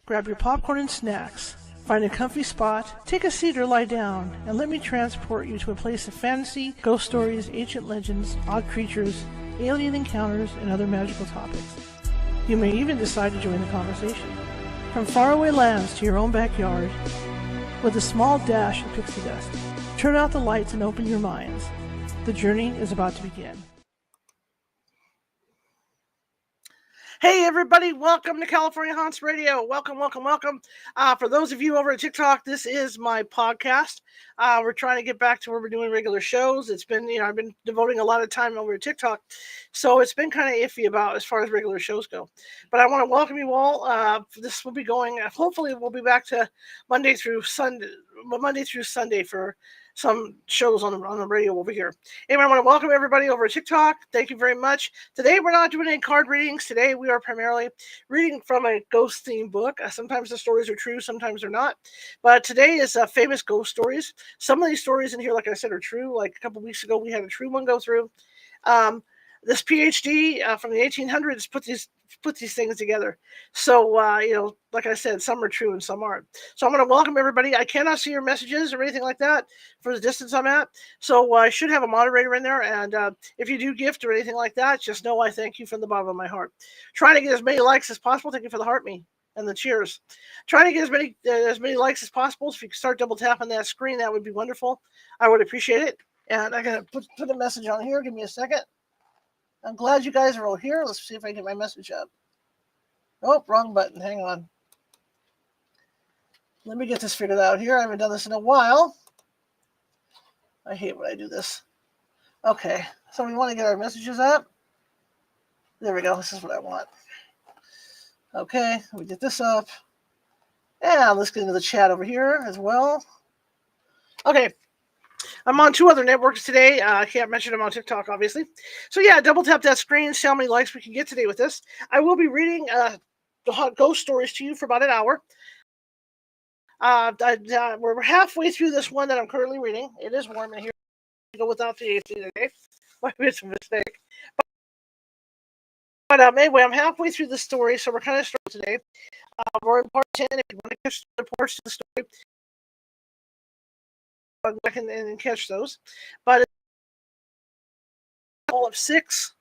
Grab your popcorn and snacks, find a comfy spot, take a seat or lie down, and let me transport you to a place of fantasy, ghost stories, ancient legends, odd creatures, alien encounters, and other magical topics. You may even decide to join the conversation. From faraway lands to your own backyard, with a small dash of pixie dust, turn out the lights and open your minds. The journey is about to begin. Hey everybody, welcome to California Haunts Radio. Welcome. For those of you over at TikTok, this is my podcast. We're trying to get back to where we're doing regular shows. It's been, I've been devoting a lot of time over at TikTok, so it's been kind of iffy about as far as regular shows go. But I want to welcome you all. This will be going, hopefully we'll be back to Monday through Sunday for some shows on the radio over here. Anyway, I want to welcome everybody over at TikTok. Thank you very much. Today, we're not doing any card readings. Today, we are primarily reading from a ghost-themed book. Sometimes the stories are true, sometimes they're not. But today is famous ghost stories. Some of these stories in here, like I said, are true. Like a couple weeks ago, we had a true one go through. This PhD from the 1800s put these things together. So, like I said, some are true and some aren't. So I'm going to welcome everybody. I cannot see your messages or anything like that for the distance I'm at. So I should have a moderator in there. And if you do gift or anything like that, just know I thank you from the bottom of my heart. Trying to get as many likes as possible. Thank you for the heart me and the cheers. Trying to get as many likes as possible. If you could start double tapping that screen, that would be wonderful. I would appreciate it. And I got to put a message on here. Give me a second. I'm glad you guys are all here. Let's see if I can get my message up. Oh, wrong button. Hang on. Let me get this figured out here. I haven't done this in a while. I hate when I do this. Okay, so we want to get our messages up. There we go. This is what I want. Okay, we get this up. And let's get into the chat over here as well. Okay. I'm on 2 other networks today. I can't mention them on TikTok, obviously. So yeah, double tap that screen. See how many likes we can get today with this. I will be reading the hot ghost stories to you for about an hour. We're halfway through this one that I'm currently reading. It is warm in here. Go without the AC today. Might be a mistake. But anyway, I'm halfway through the story, so we're kind of starting today. We're in part 10. If you want to catch the parts of the story, I can catch those. But it's a goal of 6.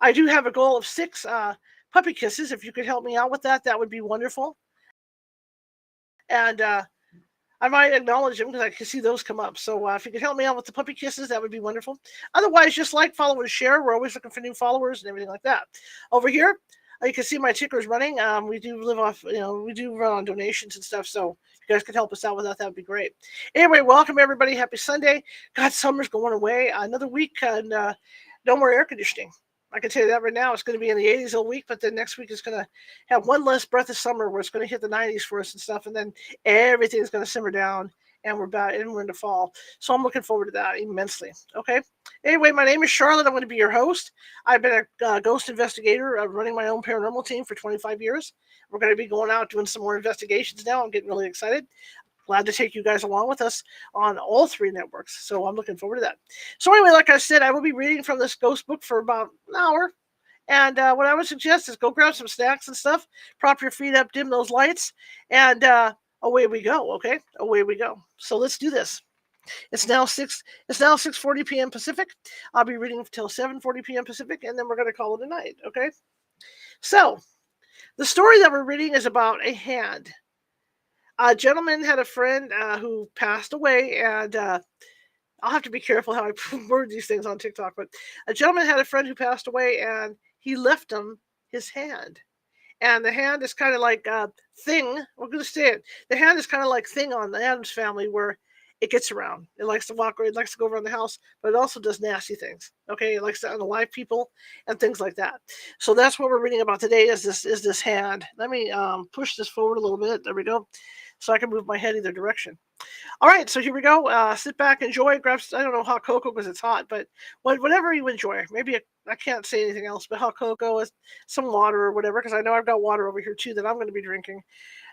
I do have a goal of 6 puppy kisses. If you could help me out with that, that would be wonderful. And I might acknowledge them because I can see those come up. So if you could help me out with the puppy kisses, that would be wonderful. Otherwise, just like, follow, and share. We're always looking for new followers and everything like that. Over here, you can see my tickers running. We do live off, we do run on donations and stuff. So if you guys could help us out with that, that would be great. Anyway, welcome everybody. Happy Sunday. God, summer's going away. Another week and no more air conditioning. I can tell you that right now. It's going to be in the 80s all week, but then next week it's going to have one less breath of summer where it's going to hit the 90s for us and stuff, and then everything's going to simmer down, and we're into fall. So I'm looking forward to that immensely. Okay. Anyway, my name is Charlotte. I'm going to be your host. I've been a ghost investigator, running my own paranormal team for 25 years. We're going to be going out doing some more investigations now. I'm getting really excited. Glad to take you guys along with us on all 3 networks. So I'm looking forward to that. So anyway, like I said, I will be reading from this ghost book for about an hour. And what I would suggest is go grab some snacks and stuff, prop your feet up, dim those lights, and away we go, okay? Away we go. So let's do this. It's now 6:40 p.m. Pacific. I'll be reading until 7:40 p.m. Pacific, and then we're going to call it a night, okay? So the story that we're reading is about a hand. A gentleman had a friend who passed away, and I'll have to be careful how I word these things on TikTok, but a gentleman had a friend who passed away, and he left him his hand. And the hand is kind of like Thing. We're going to say it. The hand is kind of like Thing on the Addams Family, where it gets around. It likes to walk, or it likes to go around the house, but it also does nasty things. Okay, it likes to unalive people and things like that. So that's what we're reading about today. Is this hand? Let me push this forward a little bit. There we go. So I can move my head either direction. All right, so here we go. Sit back, enjoy, grab, I don't know, hot cocoa because it's hot, but whatever you enjoy. Maybe I can't say anything else, but hot cocoa is some water or whatever, because I know I've got water over here too that I'm going to be drinking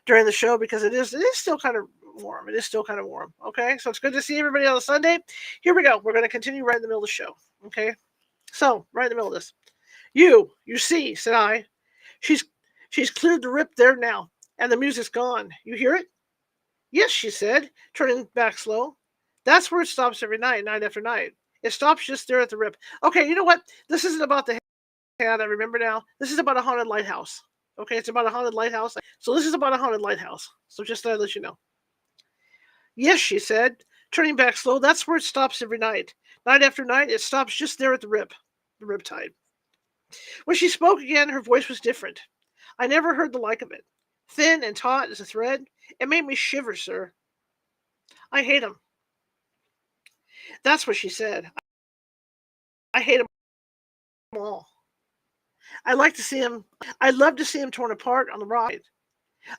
during the show because it is still kind of warm. It is still kind of warm. Okay, so it's good to see everybody on a Sunday. Here we go. We're going to continue right in the middle of the show. Okay, so right in the middle of this. You see, said I. She's cleared the rip there now, and the music's gone. You hear it? Yes, she said, turning back slow. That's where it stops every night, night after night. It stops just there at the rip. Okay, you know what? This isn't about the hand, I remember now. This is about a haunted lighthouse. Okay, it's about a haunted lighthouse. So this is about a haunted lighthouse. So just to let you know. Yes, she said, turning back slow. That's where it stops every night. Night after night, it stops just there at the rip tide. When she spoke again, her voice was different. I never heard the like of it. Thin and taut as a thread. It made me shiver, sir. I hate him. That's what she said. I hate him all. I'd like to see him. I'd love to see him torn apart on the rock.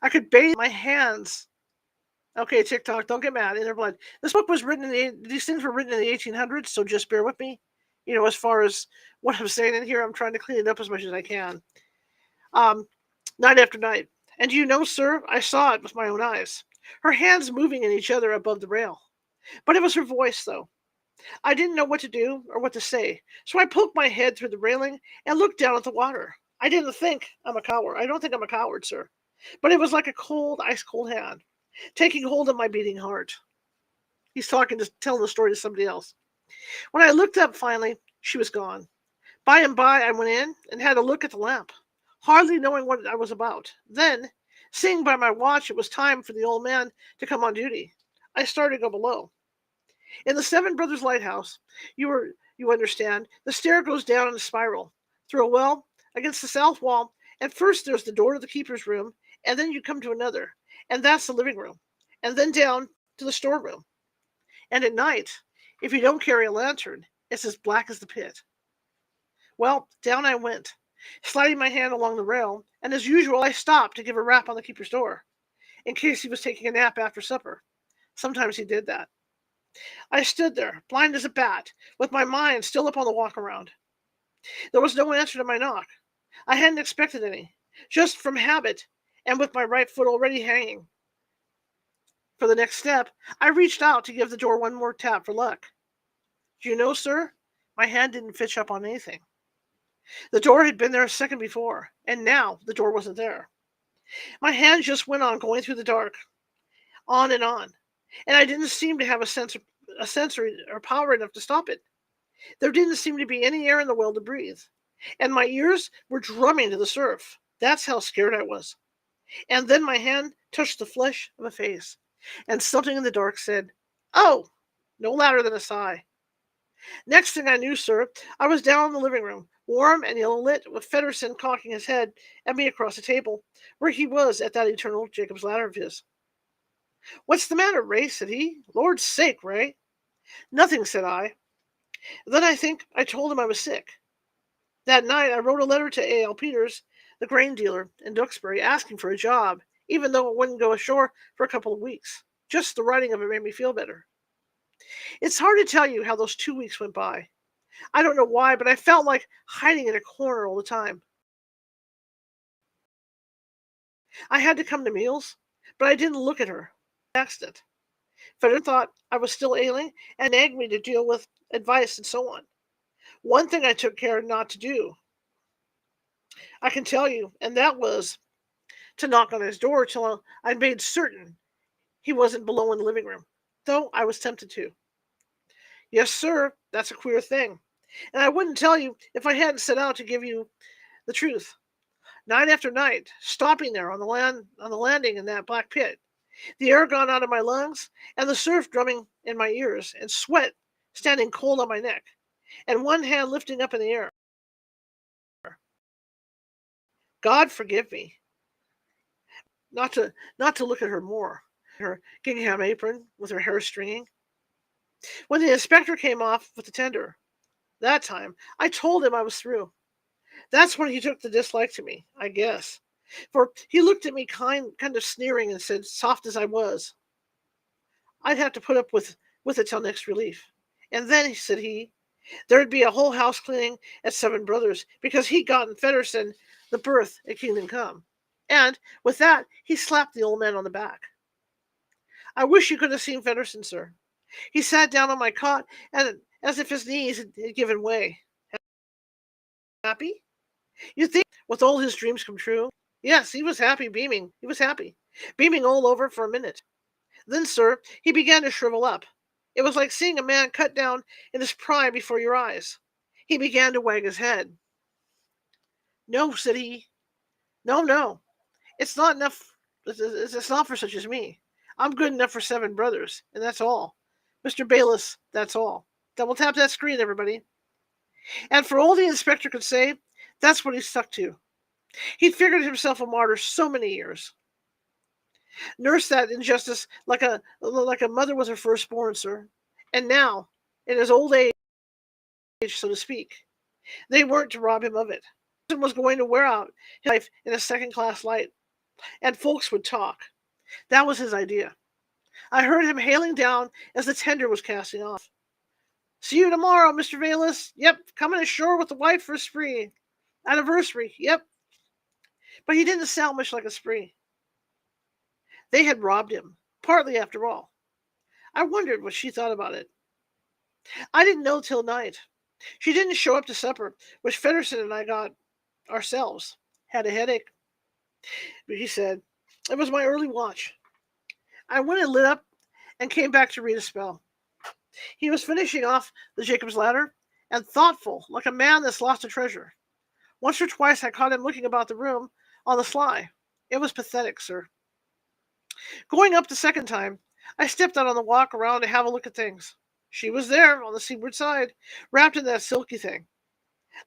I could bathe my hands. Okay, TikTok, don't get mad in their blood. This book was written these things were written in the 1800s, so just bear with me. You know, as far as what I'm saying in here, I'm trying to clean it up as much as I can. Night after night. And do you know, sir, I saw it with my own eyes. Her hands moving in each other above the rail. But it was her voice, though. I didn't know what to do or what to say, so I poked my head through the railing and looked down at the water. I didn't think I'm a coward. I don't think I'm a coward, sir. But it was like a cold, ice-cold hand, taking hold of my beating heart. He's telling the story to somebody else. When I looked up finally, she was gone. By and by, I went in and had a look at the lamp, hardly knowing what I was about. Then, seeing by my watch it was time for the old man to come on duty, I started to go below. In the Seven Brothers Lighthouse, you understand, the stair goes down in a spiral, through a well, against the south wall, and first there's the door to the keeper's room, and then you come to another, and that's the living room, and then down to the storeroom. And at night, if you don't carry a lantern, it's as black as the pit. Well, down I went, sliding my hand along the rail, and as usual I stopped to give a rap on the keeper's door, in case he was taking a nap after supper. Sometimes he did that. I stood there, blind as a bat, with my mind still upon the walk around. There was no answer to my knock. I hadn't expected any, just from habit, and with my right foot already hanging. For the next step, I reached out to give the door one more tap for luck. Do you know, sir, my hand didn't fitch up on anything. The door had been there a second before, and now the door wasn't there. My hand just went on going through the dark, on, and I didn't seem to have a sensory or power enough to stop it. There didn't seem to be any air in the well to breathe, and my ears were drumming to the surf. That's how scared I was. And then my hand touched the flesh of a face, and something in the dark said, "Oh!" no louder than a sigh. Next thing I knew, sir, I was down in the living room, warm and yellow lit, with Fedderson cocking his head at me across the table, where he was at that eternal Jacob's ladder of his. "What's the matter, Ray?" said he. "Lord's sake, Ray." "Nothing," said I. Then I think I told him I was sick. That night I wrote a letter to A.L. Peters, the grain dealer in Duxbury, asking for a job, even though it wouldn't go ashore for a couple of weeks. Just the writing of it made me feel better. It's hard to tell you how those 2 weeks went by. I don't know why, but I felt like hiding in a corner all the time. I had to come to meals, but I didn't look at her. Accident. Fedder thought I was still ailing and nagged me to deal with advice and so on. One thing I took care not to do, I can tell you, and that was to knock on his door till I'd made certain he wasn't below in the living room, though I was tempted to. Yes, sir, that's a queer thing, and I wouldn't tell you if I hadn't set out to give you the truth. Night after night, stopping there on the landing in that black pit, the air gone out of my lungs, and the surf drumming in my ears, and sweat standing cold on my neck, and one hand lifting up in the air. God forgive me, not to look at her more. Her gingham apron with her hair stringing. When the inspector came off with the tender, that time, I told him I was through. That's when he took the dislike to me, I guess. For he looked at me kind of sneering and said, soft as I was, I'd have to put up with it till next relief. And then, said he, there'd be a whole house cleaning at Seven Brothers, because he'd gotten Fedderson the berth at Kingdom Come. And with that, he slapped the old man on the back. I wish you could have seen Fedderson, sir. He sat down on my cot, and as if his knees had given way. Happy? You think with all his dreams come true? Yes, he was happy, beaming. He was happy, beaming all over for a minute. Then, sir, he began to shrivel up. It was like seeing a man cut down in his prime before your eyes. He began to wag his head. No, said he. No, no. It's not enough. It's not for such as me. I'm good enough for 7 brothers, and that's all. Mr. Bayless, that's all. Double tap that screen, everybody. And for all the inspector could say, that's what he stuck to. He'd figured himself a martyr so many years. Nursed that injustice like a mother with her firstborn, sir. And now, in his old age, so to speak, they weren't to rob him of it. He was going to wear out his life in a second-class light, and folks would talk. That was his idea. I heard him hailing down as the tender was casting off. See you tomorrow, Mr. Bayless. Yep, coming ashore with the wife for a spree. Anniversary, yep. But he didn't sound much like a spree. They had robbed him, partly after all. I wondered what she thought about it. I didn't know till night. She didn't show up to supper, which Fedderson and I got ourselves. Had a headache, he said. It was my early watch. I went and lit up and came back to read a spell. He was finishing off the Jacob's Ladder, and thoughtful, like a man that's lost a treasure. Once or twice I caught him looking about the room on the sly. It was pathetic, sir. Going up the second time, I stepped out on the walk around to have a look at things. She was there on the seaward side, wrapped in that silky thing.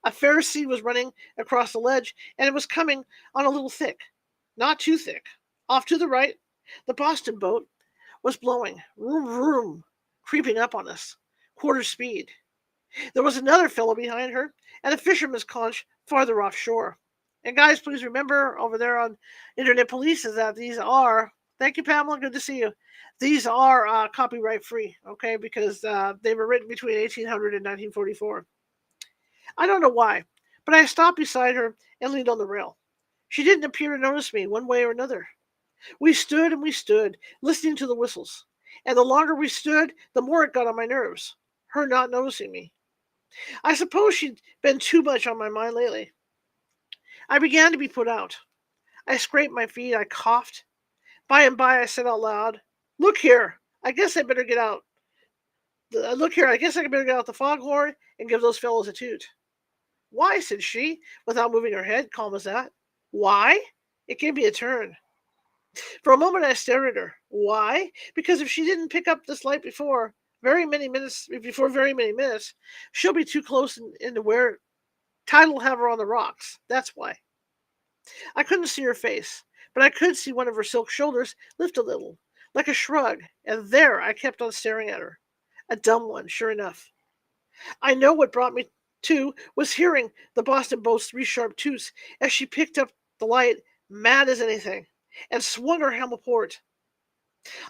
A fair sea was running across the ledge, and it was coming on a little thick. Not too thick. Off to the right, the Boston boat was blowing, vroom, vroom, creeping up on us, quarter speed. There was another fellow behind her, and a fisherman's conch farther offshore. And guys, please remember over there on Internet Police is that these are, thank you, Pamela, good to see you. These are copyright free, okay, because they were written between 1800 and 1944. I don't know why, but I stopped beside her and leaned on the rail. She didn't appear to notice me one way or another. We stood and we stood, listening to the whistles. And the longer we stood, the more it got on my nerves, her not noticing me. I suppose she'd been too much on my mind lately. I began to be put out. I scraped my feet, I coughed. By and by I said out loud, Look here, I guess I better get out. I guess I better get out the foghorn and give those fellows a toot. Why, said she, without moving her head, calm as that. Why? It gave me a turn. For a moment I stared at her. Why? Because if she didn't pick up this light before very many minutes, she'll be too close into where tide will have her on the rocks. That's why. I couldn't see her face, but I could see one of her silk shoulders lift a little, like a shrug, and there I kept on staring at her. A dumb one, sure enough. I know what brought me to was hearing the Boston boat's 3 sharp toots as she picked up the light, mad as anything, and swung her helm aport.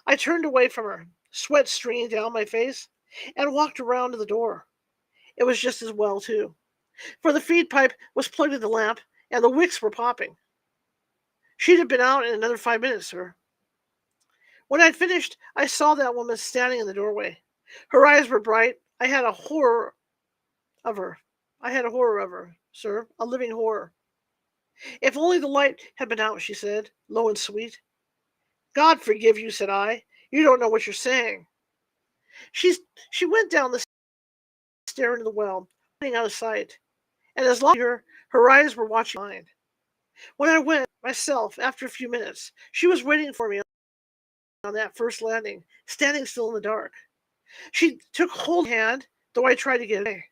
I turned away from her, sweat stringing down my face, and walked around to the door. It was just as well, too, for the feed pipe was plugged in the lamp, and the wicks were popping. She'd have been out in another 5 minutes, sir. When I'd finished, I saw that woman standing in the doorway. Her eyes were bright. I had a horror of her, sir, a living horror. If only the light had been out, she said, low and sweet. God forgive you, said I. You don't know what you're saying. She went down the stair into the well, getting out of sight, and as long as her eyes were watching mine. When I went myself, after a few minutes, she was waiting for me on that first landing, standing still in the dark. She took hold of my hand, though I tried to get away.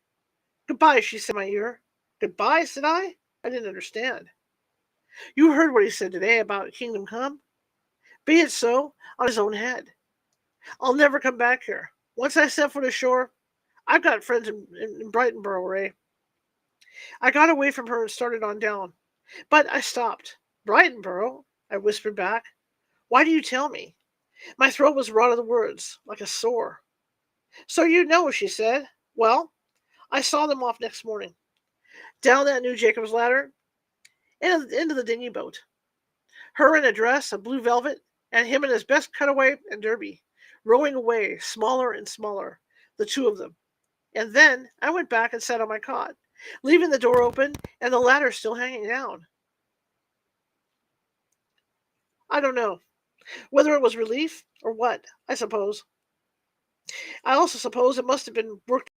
Goodbye, she said in my ear. Goodbye, said I? I didn't understand. You heard what he said today about kingdom come? Be it so, on his own head. I'll never come back here. Once I set foot ashore, I've got friends in Brightonborough, Ray. I got away from her and started on down. But I stopped. Brightonborough? I whispered back. Why do you tell me? My throat was raw to the words, like a sore. So you know, she said. Well, I saw them off next morning. Down that new Jacob's Ladder, into the dinghy boat. Her in a dress of blue velvet, and him in his best cutaway and derby, rowing away, smaller and smaller, the two of them. And then I went back and sat on my cot, leaving the door open and the ladder still hanging down. I don't know whether it was relief or what, I suppose. I also suppose it must have been worked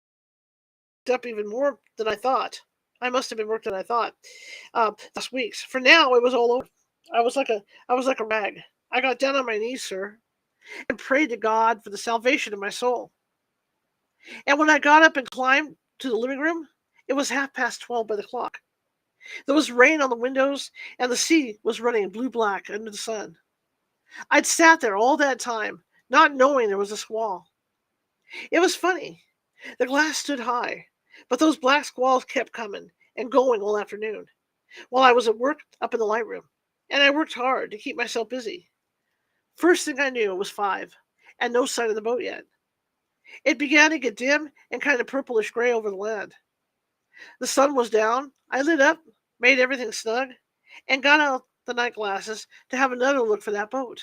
up even more than I thought. I must have been worked than I thought. Last weeks. For now, it was all over. I was like a rag. I got down on my knees, sir, and prayed to God for the salvation of my soul. And when I got up and climbed to the living room, it was 12:30 by the clock. There was rain on the windows, and the sea was running blue-black under the sun. I'd sat there all that time, not knowing there was a squall. It was funny. The glass stood high, but those black squalls kept coming and going all afternoon, while I was at work up in the light room. And I worked hard to keep myself busy. First thing I knew, it was 5, and no sign of the boat yet. It began to get dim and kind of purplish gray over the land. The sun was down. I lit up, made everything snug, and got out the night glasses to have another look for that boat.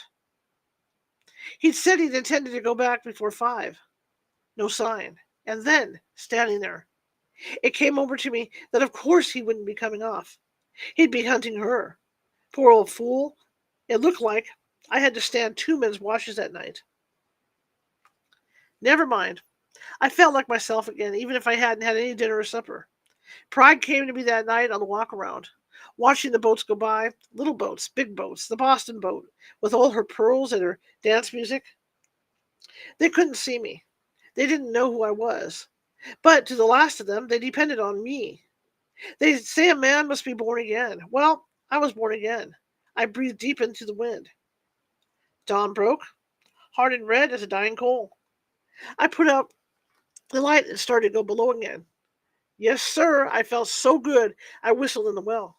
He'd said he'd intended to go back before 5. No sign. And then, standing there, it came over to me that of course he wouldn't be coming off. He'd be hunting her. Poor old fool. It looked like I had to stand 2 men's watches that night. Never mind. I felt like myself again, even if I hadn't had any dinner or supper. Pride came to me that night on the walk around, watching the boats go by, little boats, big boats, the Boston boat, with all her pearls and her dance music. They couldn't see me. They didn't know who I was. But to the last of them, they depended on me. They say a man must be born again. Well, I was born again. I breathed deep into the wind. Dawn broke, hard and red as a dying coal. I put out the light and started to go below again. Yes, sir, I felt so good I whistled in the well.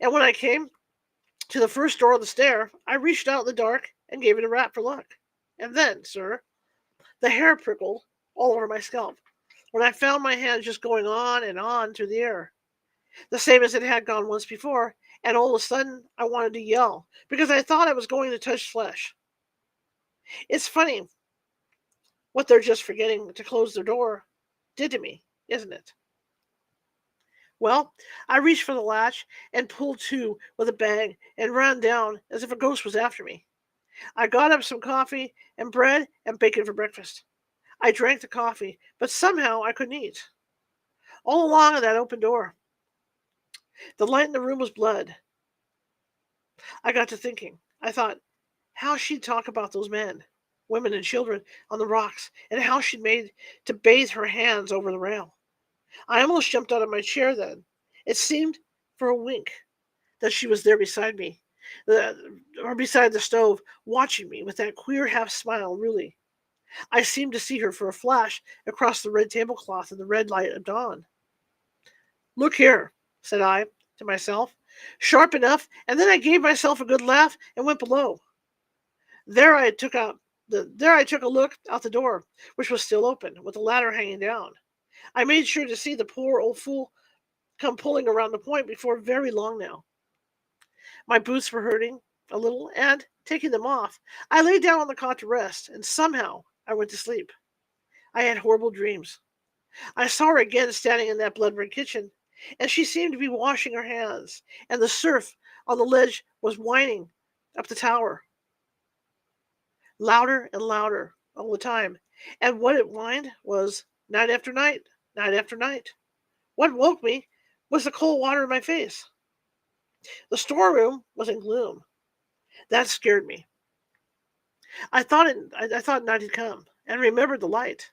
And when I came to the first door of the stair, I reached out in the dark and gave it a rap for luck. And then, sir, the hair prickled all over my scalp when I found my hand just going on and on through the air, the same as it had gone once before, and all of a sudden I wanted to yell because I thought I was going to touch flesh. It's funny what they're just forgetting to close their door did to me, isn't it? Well, I reached for the latch and pulled to with a bang and ran down as if a ghost was after me. I got up some coffee and bread and bacon for breakfast. I drank the coffee, but somehow I couldn't eat. All along of that open door, the light in the room was blood. I got to thinking. I thought how she'd talk about those men, women, and children on the rocks, and how she'd made to bathe her hands over the rail. I almost jumped out of my chair then. It seemed for a wink that she was there beside me, or beside the stove, watching me with that queer half smile, really. I seemed to see her for a flash across the red tablecloth in the red light of dawn. Look here, said I to myself, sharp enough, and then I gave myself a good laugh and went below. There I took out there I took a look out the door, which was still open, with the ladder hanging down. I made sure to see the poor old fool come pulling around the point before very long now. My boots were hurting a little, and, taking them off, I lay down on the cot to rest, and somehow I went to sleep. I had horrible dreams. I saw her again standing in that blood-red kitchen, and she seemed to be washing her hands, and the surf on the ledge was whining up the tower, louder and louder all the time. And what it whined was night after night, night after night. What woke me was the cold water in my face. The storeroom was in gloom. That scared me. I thought night had come, and remembered the light.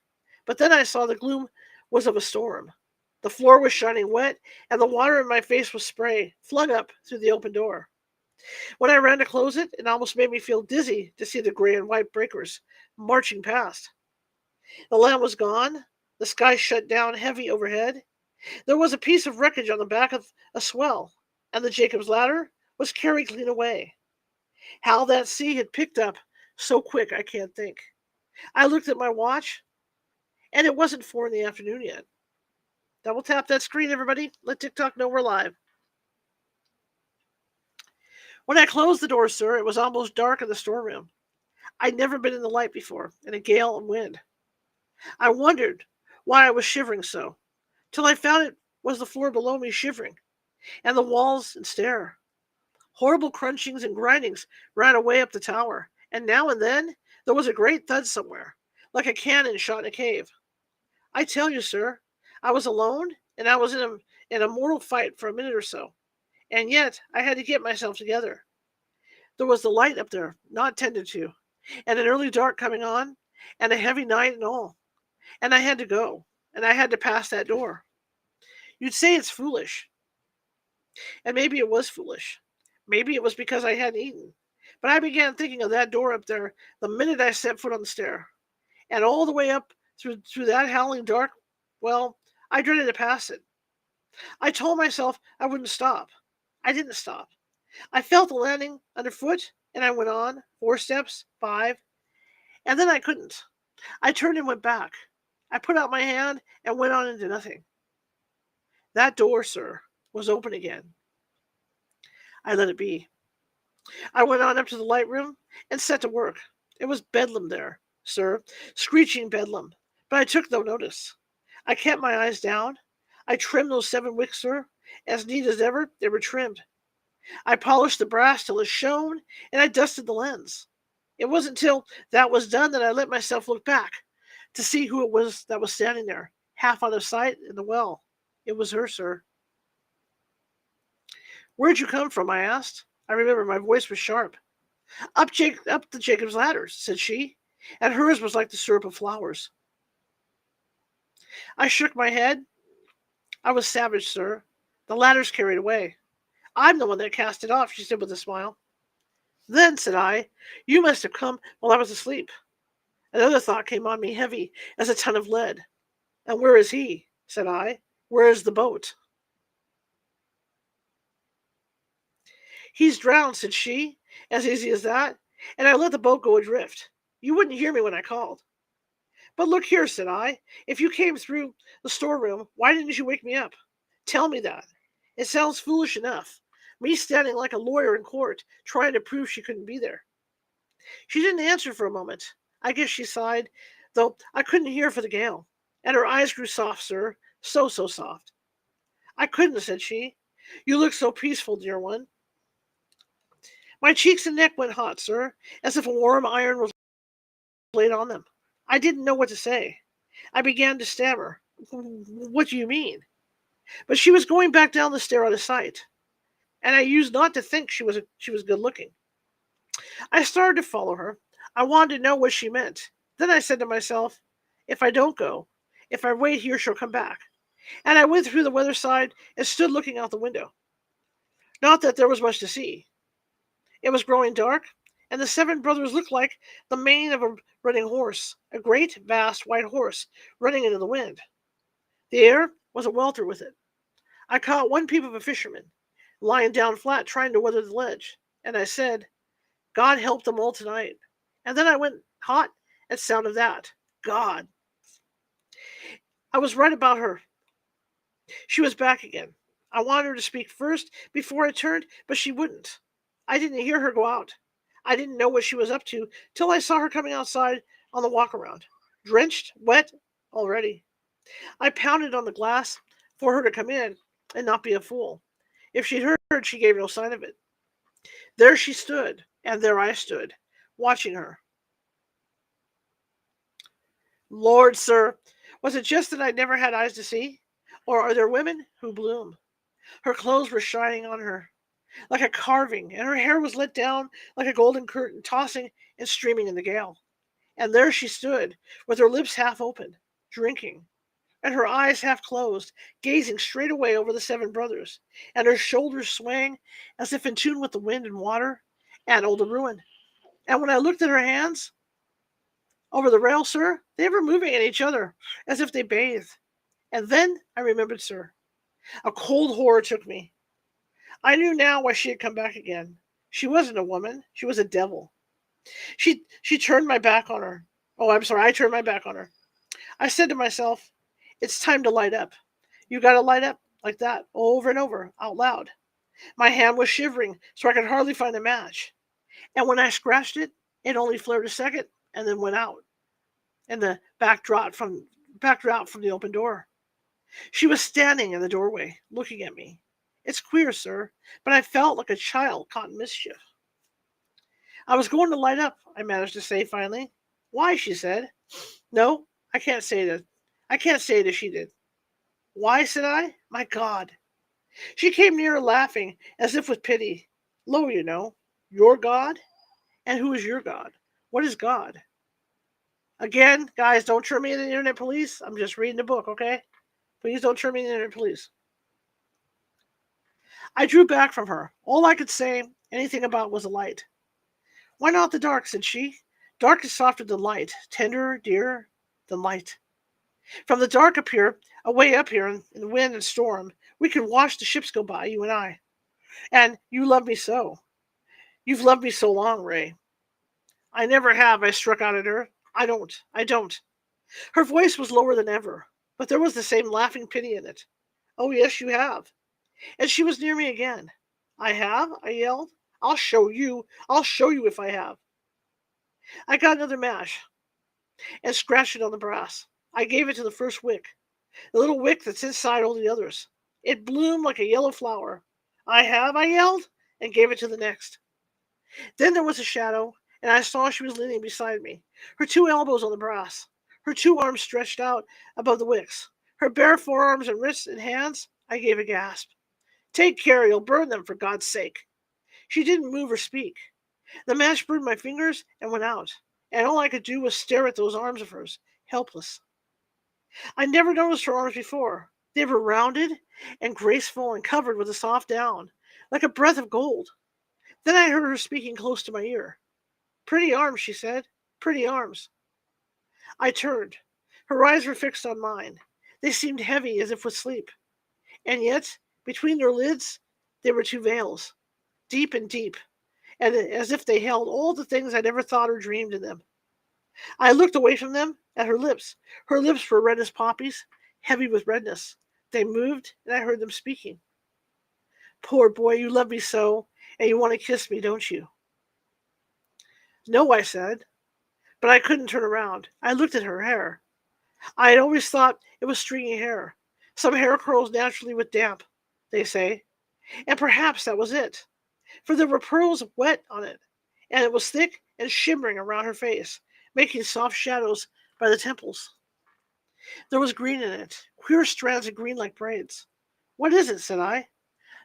But then I saw the gloom was of a storm. The floor was shining wet, and the water in my face was spray, flung up through the open door. When I ran to close it, it almost made me feel dizzy to see the gray and white breakers marching past. The land was gone, the sky shut down heavy overhead. There was a piece of wreckage on the back of a swell, and the Jacob's ladder was carried clean away. How that sea had picked up so quick, I can't think. I looked at my watch, and it wasn't 4 in the afternoon yet. Double tap that screen, everybody. Let TikTok know we're live. When I closed the door, sir, it was almost dark in the storeroom. I'd never been in the light before, in a gale and wind. I wondered why I was shivering so, till I found it was the floor below me shivering, and the walls and stair. Horrible crunchings and grindings ran away up the tower, and now and then there was a great thud somewhere, like a cannon shot in a cave. I tell you, sir, I was alone, and I was in a mortal fight for a minute or so, and yet I had to get myself together. There was the light up there, not tended to, and an early dark coming on, and a heavy night and all. And I had to go, and I had to pass that door. You'd say it's foolish, and maybe it was foolish. Maybe it was because I hadn't eaten. But I began thinking of that door up there the minute I set foot on the stair. And all the way up through that howling dark, well, I dreaded to pass it. I told myself I wouldn't stop. I didn't stop. I felt the landing underfoot, and I went on, 4 steps, 5, and then I couldn't. I turned and went back. I put out my hand and went on into nothing. That door, sir, was open again. I let it be. I went on up to the light room and set to work. It was bedlam there, sir, screeching bedlam, but I took no notice. I kept my eyes down. I trimmed those 7 wicks, sir, as neat as ever they were trimmed. I polished the brass till it shone, and I dusted the lens. It wasn't till that was done that I let myself look back to see who it was that was standing there, half out of sight in the well. It was her, sir. Where'd you come from? I asked. I remember my voice was sharp. Up the Jacob's ladders, said she, and hers was like the syrup of flowers. I shook my head. I was savage, sir. The ladder's carried away. I'm the one that cast it off, she said with a smile. Then, said I, you must have come while I was asleep. Another thought came on me heavy as a ton of lead. And where is he? Said I. Where is the boat? He's drowned, said she, as easy as that, and I let the boat go adrift. You wouldn't hear me when I called. But look here, said I, if you came through the storeroom, why didn't you wake me up? Tell me that. It sounds foolish enough, me standing like a lawyer in court, trying to prove she couldn't be there. She didn't answer for a moment. I guess she sighed, though I couldn't hear for the gale, and her eyes grew soft, sir, so soft. I couldn't, said she. You look so peaceful, dear one. My cheeks and neck went hot, sir, as if a warm iron was laid on them. I didn't know what to say. I began to stammer. What do you mean? But she was going back down the stair out of sight, and I used not to think she was good looking. I started to follow her. I wanted to know what she meant. Then I said to myself, if I don't go, if I wait here, she'll come back. And I went through the weather side and stood looking out the window. Not that there was much to see. It was growing dark, and the 7 brothers looked like the mane of a running horse, a great, vast, white horse running into the wind. The air was a welter with it. I caught one peep of a fisherman, lying down flat trying to weather the ledge, and I said, God help them all tonight. And then I went hot at sound of that. God. I was right about her. She was back again. I wanted her to speak first before I turned, but she wouldn't. I didn't hear her go out. I didn't know what she was up to till I saw her coming outside on the walk around, drenched, wet already. I pounded on the glass for her to come in and not be a fool. If she'd heard, she gave no sign of it. There she stood, and there I stood, watching her. Lord, sir, was it just that I'd never had eyes to see? Or are there women who bloom? Her clothes were shining on her like a carving, and her hair was let down like a golden curtain, tossing and streaming in the gale. And there she stood, with her lips half open, drinking, and her eyes half closed, gazing straight away over the 7 brothers, and her shoulders swaying as if in tune with the wind and water and old ruin. And when I looked at her hands over the rail, sir, they were moving at each other as if they bathed. And then I remembered, sir. A cold horror took me. I knew now why she had come back again. She wasn't a woman. She was a devil. She turned my back on her. Oh, I'm sorry. I turned my back on her. I said to myself, it's time to light up. You got to light up like that over and over out loud. My hand was shivering so I could hardly find the match. And when I scratched it, it only flared a second and then went out. And the backed out from the open door. She was standing in the doorway, looking at me. It's queer, sir, but I felt like a child caught in mischief. I was going to light up, I managed to say finally. Why, she said. No, I can't say it. I can't say it as she did. Why, said I? My God. She came nearer laughing, as if with pity. Lo, you know. Your God? And who is your God? What is God? Again, guys, don't turn me into the internet police. I'm just reading the book, okay? Please don't turn me into the internet police. I drew back from her. All I could say anything about was a light. Why not the dark, said she. Dark is softer than light, tenderer, dearer than light. From the dark up here, away up here in the wind and storm, we can watch the ships go by, you and I. And you love me so. You've loved me so long, Ray. I never have, I struck out at her. I don't. Her voice was lower than ever, but there was the same laughing pity in it. Oh, yes, you have. And she was near me again. I have? I yelled. I'll show you if I have. I got another match and scratched it on the brass. I gave it to the first wick, the little wick that's inside all the others. It bloomed like a yellow flower. I have, I yelled, and gave it to the next. Then there was a shadow, and I saw she was leaning beside me, her two elbows on the brass, her two arms stretched out above the wicks, her bare forearms and wrists and hands. I gave a gasp. Take care, you'll burn them, for God's sake. She didn't move or speak. The match burned my fingers and went out, and all I could do was stare at those arms of hers, helpless. I never noticed her arms before. They were rounded and graceful and covered with a soft down, like a breath of gold. Then I heard her speaking close to my ear. Pretty arms, she said. Pretty arms. I turned. Her eyes were fixed on mine. They seemed heavy as if with sleep. And yet, between their lids, there were two veils, deep and deep, and as if they held all the things I'd ever thought or dreamed in them. I looked away from them at her lips. Her lips were red as poppies, heavy with redness. They moved, and I heard them speaking. Poor boy, you love me so, and you want to kiss me, don't you? No, I said, but I couldn't turn around. I looked at her hair. I had always thought it was stringy hair. Some hair curls naturally with damp, they say, and perhaps that was it, for there were pearls wet on it, and it was thick and shimmering around her face, making soft shadows by the temples. There was green in it, queer strands of green like braids. What is it? Said I.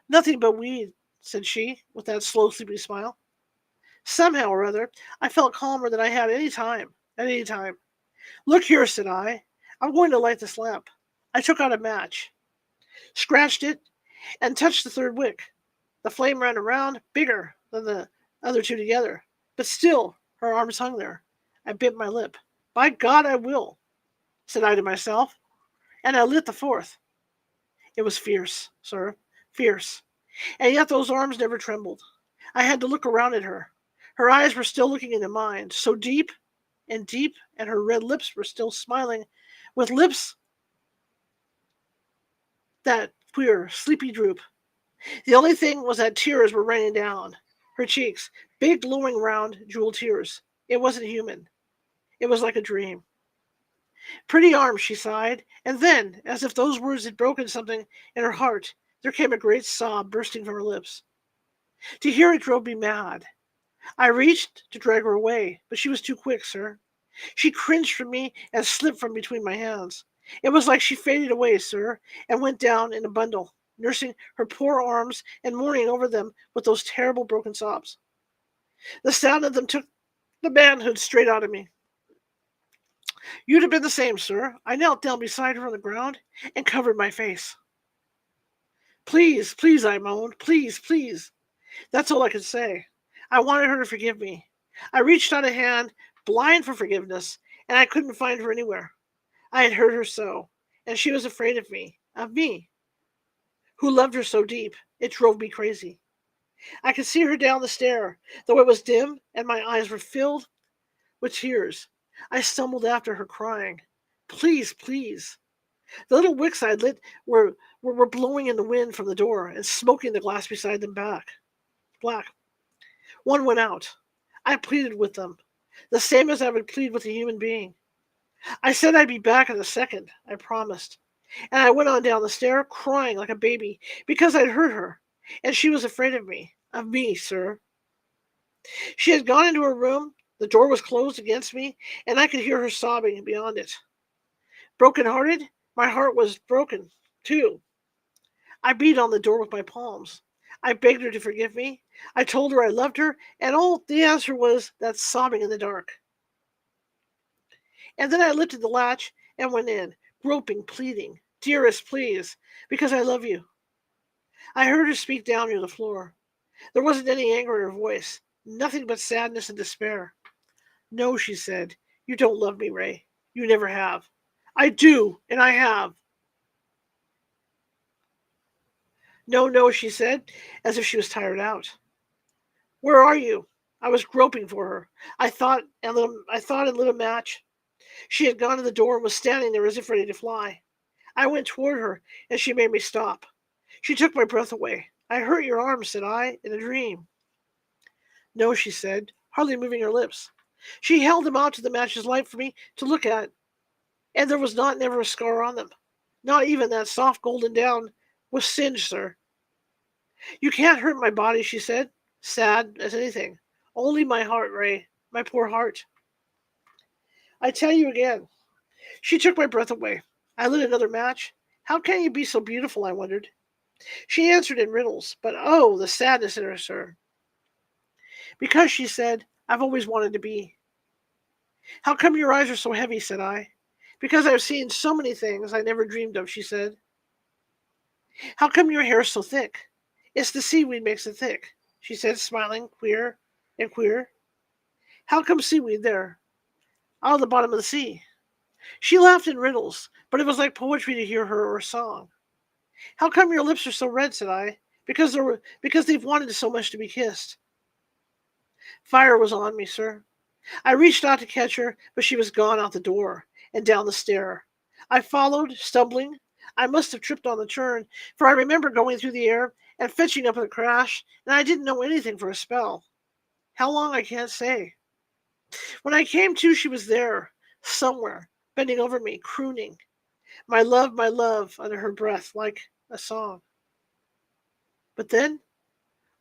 Nothing but weed, said she, with that slow, sleepy smile. Somehow or other, I felt calmer than I had at any time. Look here, said I. I'm going to light this lamp. I took out a match, scratched it, and touched the third wick. The flame ran around, bigger than the other two together. But still, her arms hung there. I bit my lip. By God, I will, said I to myself, and I lit the fourth. It was fierce, sir, fierce. And yet those arms never trembled. I had to look around at her. Her eyes were still looking into mine, so deep, and her red lips were still smiling, with lips that queer, sleepy droop. The only thing was that tears were raining down her cheeks, big, glowing, round, jeweled tears. It wasn't human. It was like a dream. Pretty arms, she sighed, and then, as if those words had broken something in her heart, there came a great sob bursting from her lips. To hear it drove me mad. I reached to drag her away, but she was too quick, sir. She cringed from me and slipped from between my hands. It was like she faded away, sir, and went down in a bundle, nursing her poor arms and mourning over them with those terrible broken sobs. The sound of them took the manhood straight out of me. You'd have been the same, sir. I knelt down beside her on the ground and covered my face. Please, please, I moaned. Please, please. That's all I could say. I wanted her to forgive me. I reached out a hand, blind for forgiveness, and I couldn't find her anywhere. I had hurt her so, and she was afraid of me, who loved her so deep. It drove me crazy. I could see her down the stair, though it was dim and my eyes were filled with tears. I stumbled after her, crying, Please, please. The little wicks I lit were blowing in the wind from the door and smoking the glass beside them black. One went out. I pleaded with them, the same as I would plead with a human being. I said I'd be back in a second, I promised. And I went on down the stair, crying like a baby, because I'd hurt her, and she was afraid of me. Of me, sir. She had gone into her room, the door was closed against me, and I could hear her sobbing beyond it. Broken-hearted, my heart was broken, too. I beat on the door with my palms. I begged her to forgive me. I told her I loved her, and all the answer was that sobbing in the dark. And then I lifted the latch and went in, groping, pleading, "Dearest, please, because I love you." I heard her speak down near the floor. There wasn't any anger in her voice, nothing but sadness and despair. "No," she said, "you don't love me, Ray. You never have." "I do, and I have." "No, no," she said, as if she was tired out. "Where are you?" I was groping for her. I thought and lit a match. She had gone to the door and was standing there as if ready to fly. I went toward her, and she made me stop. She took my breath away. "I hurt your arm," said I, in a dream. "No," she said, hardly moving her lips. She held them out to the match's light for me to look at, and there was never a scar on them. Not even that soft golden down was singed, sir. "You can't hurt my body," she said, sad as anything. "Only my heart, Ray, my poor heart." "I tell you again." She took my breath away. I lit another match. "How can you be so beautiful?" I wondered. She answered in riddles, but oh, the sadness in her, sir. "Because," she said, "I've always wanted to be." "How come your eyes are so heavy?" said I. "Because I've seen so many things I never dreamed of," she said. "How come your hair's so thick?" "It's the seaweed makes it thick," she said, smiling, queer and queer. "How come seaweed there?" "Out of the bottom of the sea." She laughed in riddles, but it was like poetry to hear her or a song. "How come your lips are so red?" said I. Because they've wanted so much to be kissed." Fire was on me, sir. I reached out to catch her, but she was gone out the door and down the stair. I followed, stumbling. I must have tripped on the turn, for I remember going through the air and fetching up with a crash, and I didn't know anything for a spell. How long, I can't say. When I came to, she was there, somewhere, bending over me, crooning, my love," under her breath, like a song. But then,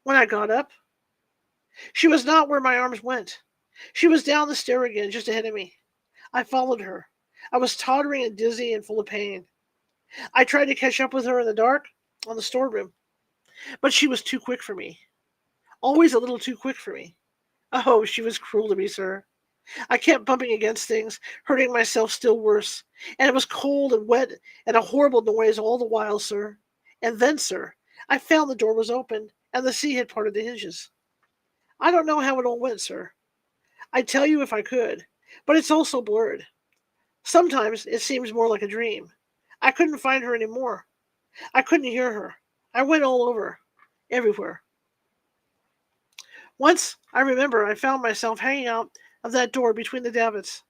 when I got up, she was not where my arms went. She was down the stair again, just ahead of me. I followed her. I was tottering and dizzy and full of pain. I tried to catch up with her in the dark on the storeroom, but she was too quick for me. Always a little too quick for me. Oh, she was cruel to me, sir. I kept bumping against things, hurting myself still worse. And it was cold and wet and a horrible noise all the while, sir. And then, sir, I found the door was open and the sea had parted the hinges. I don't know how it all went, sir. I'd tell you if I could, but it's all so blurred. Sometimes it seems more like a dream. I couldn't find her any more. I couldn't hear her. I went all over, everywhere. Once, I remember, I found myself hanging out of that door between the davits,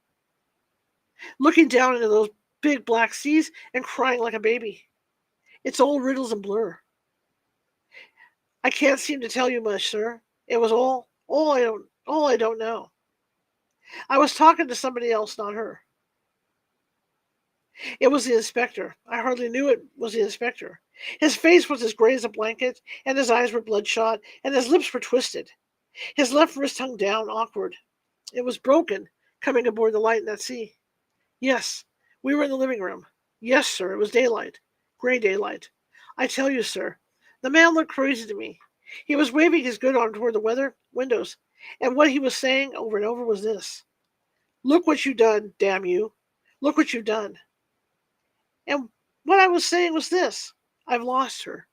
looking down into those big black seas and crying like a baby. It's all riddles and blur. I can't seem to tell you much, sir. It was all I don't know. I was talking to somebody else, not her. It was the inspector. I hardly knew it was the inspector. His face was as gray as a blanket, and his eyes were bloodshot, and his lips were twisted. His left wrist hung down, awkward. It was broken, coming aboard the light in that sea. Yes, we were in the living room. Yes, sir, it was daylight. Gray daylight. I tell you, sir, the man looked crazy to me. He was waving his good arm toward the windows, and what he was saying over and over was this: "Look what you've done, damn you. Look what you've done." And what I was saying was this: I've lost her.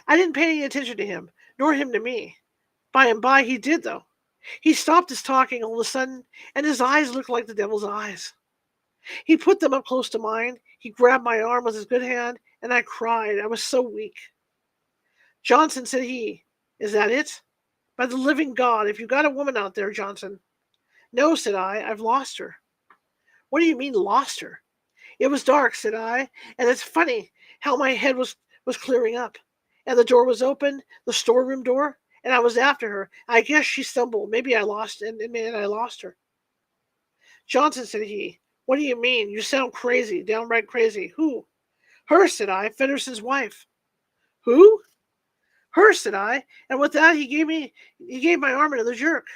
I didn't pay any attention to him, nor him to me. By and by he did, though. He stopped his talking all of a sudden, and his eyes looked like the devil's eyes. He put them up close to mine. He grabbed my arm with his good hand, and I cried. I was so weak. "Johnson," said he, "is that it? By the living God, if you've got a woman out there, Johnson." "No," said I, "I've lost her." "What do you mean, lost her?" "It was dark," said I, "and it's funny how my head was clearing up. And the door was open, the storeroom door, and I was after her. I guess she stumbled. Maybe I lost, and I lost her." "Johnson," said he, What do you mean? You sound crazy, downright crazy. Who? Her, said I, Fenderson's wife. Who? Her, said I, and with that he gave my arm another jerk.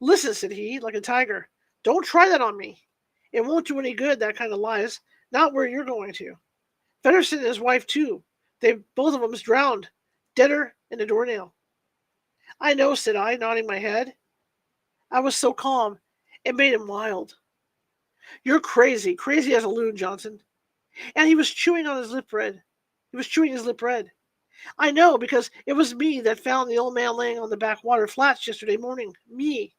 Listen, said he, like a tiger, don't try that on me. It won't do any good, that kind of lies, not where you're going to. Fenderson and his wife, too. They both of them's drowned, deader than a doornail. I know, said I, nodding my head. I was so calm, it made him wild. You're crazy, crazy as a loon, Johnson. And he was chewing on his lip red. He was chewing his lip red. I know, because it was me that found the old man laying on the backwater flats yesterday morning. Me.